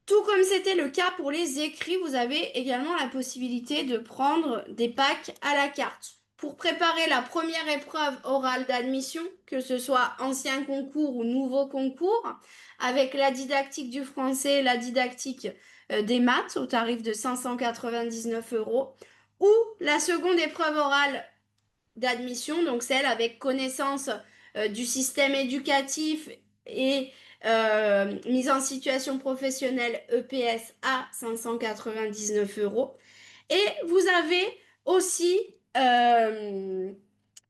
Tout comme c'était le cas pour les écrits, vous avez également la possibilité de prendre des packs à la carte. Pour préparer la première épreuve orale d'admission, que ce soit ancien concours ou nouveau concours, avec la didactique du français, la didactique des maths au tarif de 599 euros, ou la seconde épreuve orale d'admission, donc celle avec connaissance du système éducatif et mise en situation professionnelle EPS à 599 euros. Et vous avez aussi un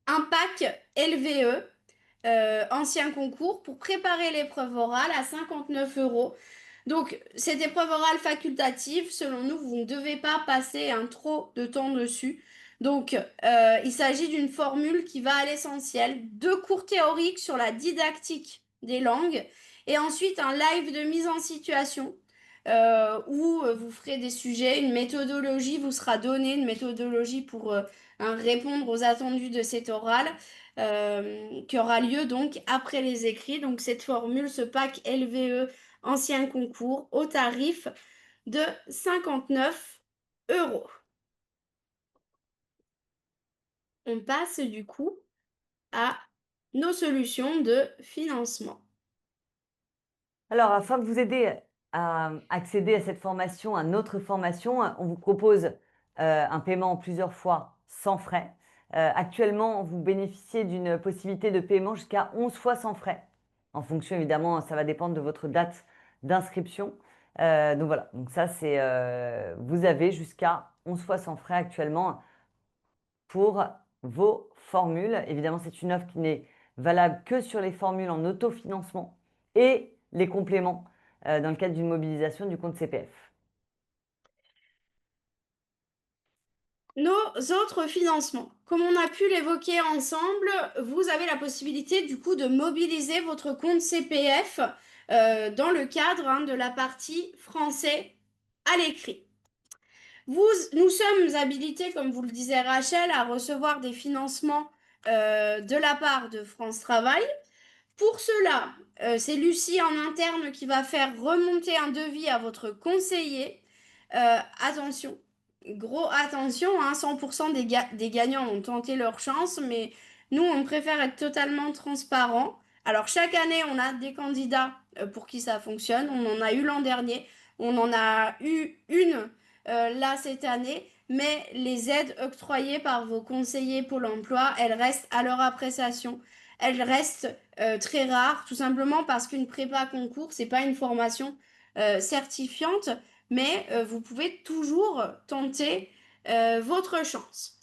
pack LVE, ancien concours, pour préparer l'épreuve orale à 59 euros. Donc, cette épreuve orale facultative, selon nous, vous ne devez pas passer un trop de temps dessus. Donc, il s'agit d'une formule qui va à l'essentiel, deux cours théoriques sur la didactique des langues et ensuite un live de mise en situation où vous ferez des sujets, une méthodologie vous sera donnée, une méthodologie pour répondre aux attendus de cet oral qui aura lieu donc après les écrits. Donc cette formule, ce pack LVE ancien concours au tarif de 59 euros. On passe du coup à nos solutions de financement. Alors, afin de vous aider à accéder à cette formation, à notre formation, on vous propose un paiement en plusieurs fois sans frais. Actuellement, vous bénéficiez d'une possibilité de paiement jusqu'à 11 fois sans frais. En fonction, évidemment, ça va dépendre de votre date d'inscription. Donc voilà, donc ça, c'est, vous avez jusqu'à 11 fois sans frais actuellement pour vos formules. Évidemment, c'est une offre qui n'est valable que sur les formules en autofinancement et les compléments dans le cadre d'une mobilisation du compte CPF. Nos autres financements. Comme on a pu l'évoquer ensemble, vous avez la possibilité du coup de mobiliser votre compte CPF dans le cadre de la partie français à l'écrit. Nous sommes habilités, comme vous le disait Rachel, à recevoir des financements de la part de France Travail. Pour cela, c'est Lucie en interne qui va faire remonter un devis à votre conseiller. Attention, gros attention, hein, 100% des gagnants ont tenté leur chance, mais nous, on préfère être totalement transparent. Alors, chaque année, on a des candidats pour qui ça fonctionne. On en a eu l'an dernier, on en a eu une là cette année, mais les aides octroyées par vos conseillers Pôle emploi, elles restent à leur appréciation. Elles restent très rares, tout simplement parce qu'une prépa concours, c'est pas une formation certifiante, mais vous pouvez toujours tenter votre chance.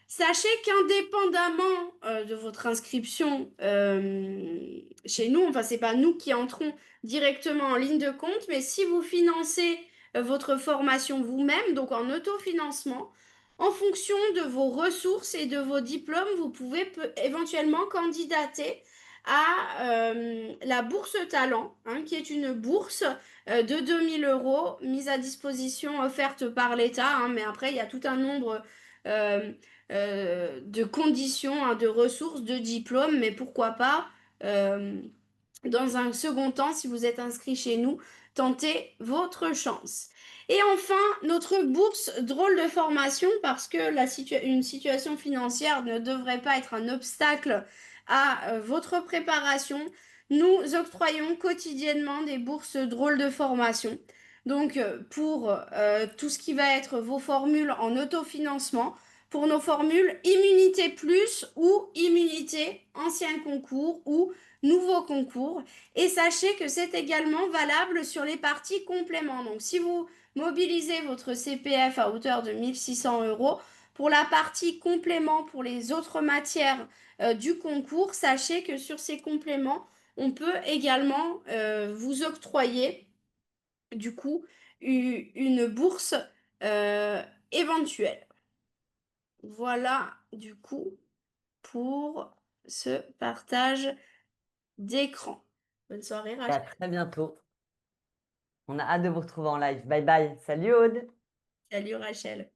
Sachez qu'indépendamment de votre inscription chez nous, enfin c'est pas nous qui entrons directement en ligne de compte, mais si vous financez votre formation vous-même, donc en autofinancement, en fonction de vos ressources et de vos diplômes, vous pouvez éventuellement candidater à la bourse talent, hein, qui est une bourse de 2000 euros mise à disposition offerte par l'État, hein, mais après il y a tout un nombre euh, de conditions, hein, de ressources, de diplômes, mais pourquoi pas, dans un second temps, si vous êtes inscrit chez nous, tentez votre chance. Et enfin, notre bourse drôle de formation, parce que une situation financière ne devrait pas être un obstacle à votre préparation. Nous octroyons quotidiennement des bourses drôles de formation. Donc, pour tout ce qui va être vos formules en autofinancement, pour nos formules Immunité Plus ou Immunité Ancien Concours ou Nouveau Concours. Et sachez que c'est également valable sur les parties compléments. Donc si vous mobilisez votre CPF à hauteur de 1600 euros, pour la partie complément pour les autres matières du concours, sachez que sur ces compléments, on peut également vous octroyer du coup une bourse euh, éventuelle. Voilà, du coup, pour ce partage d'écran. Bonne soirée, Et à Rachel. très bientôt. On a hâte de vous retrouver en live. Bye bye. Salut Aude. Salut, Rachel.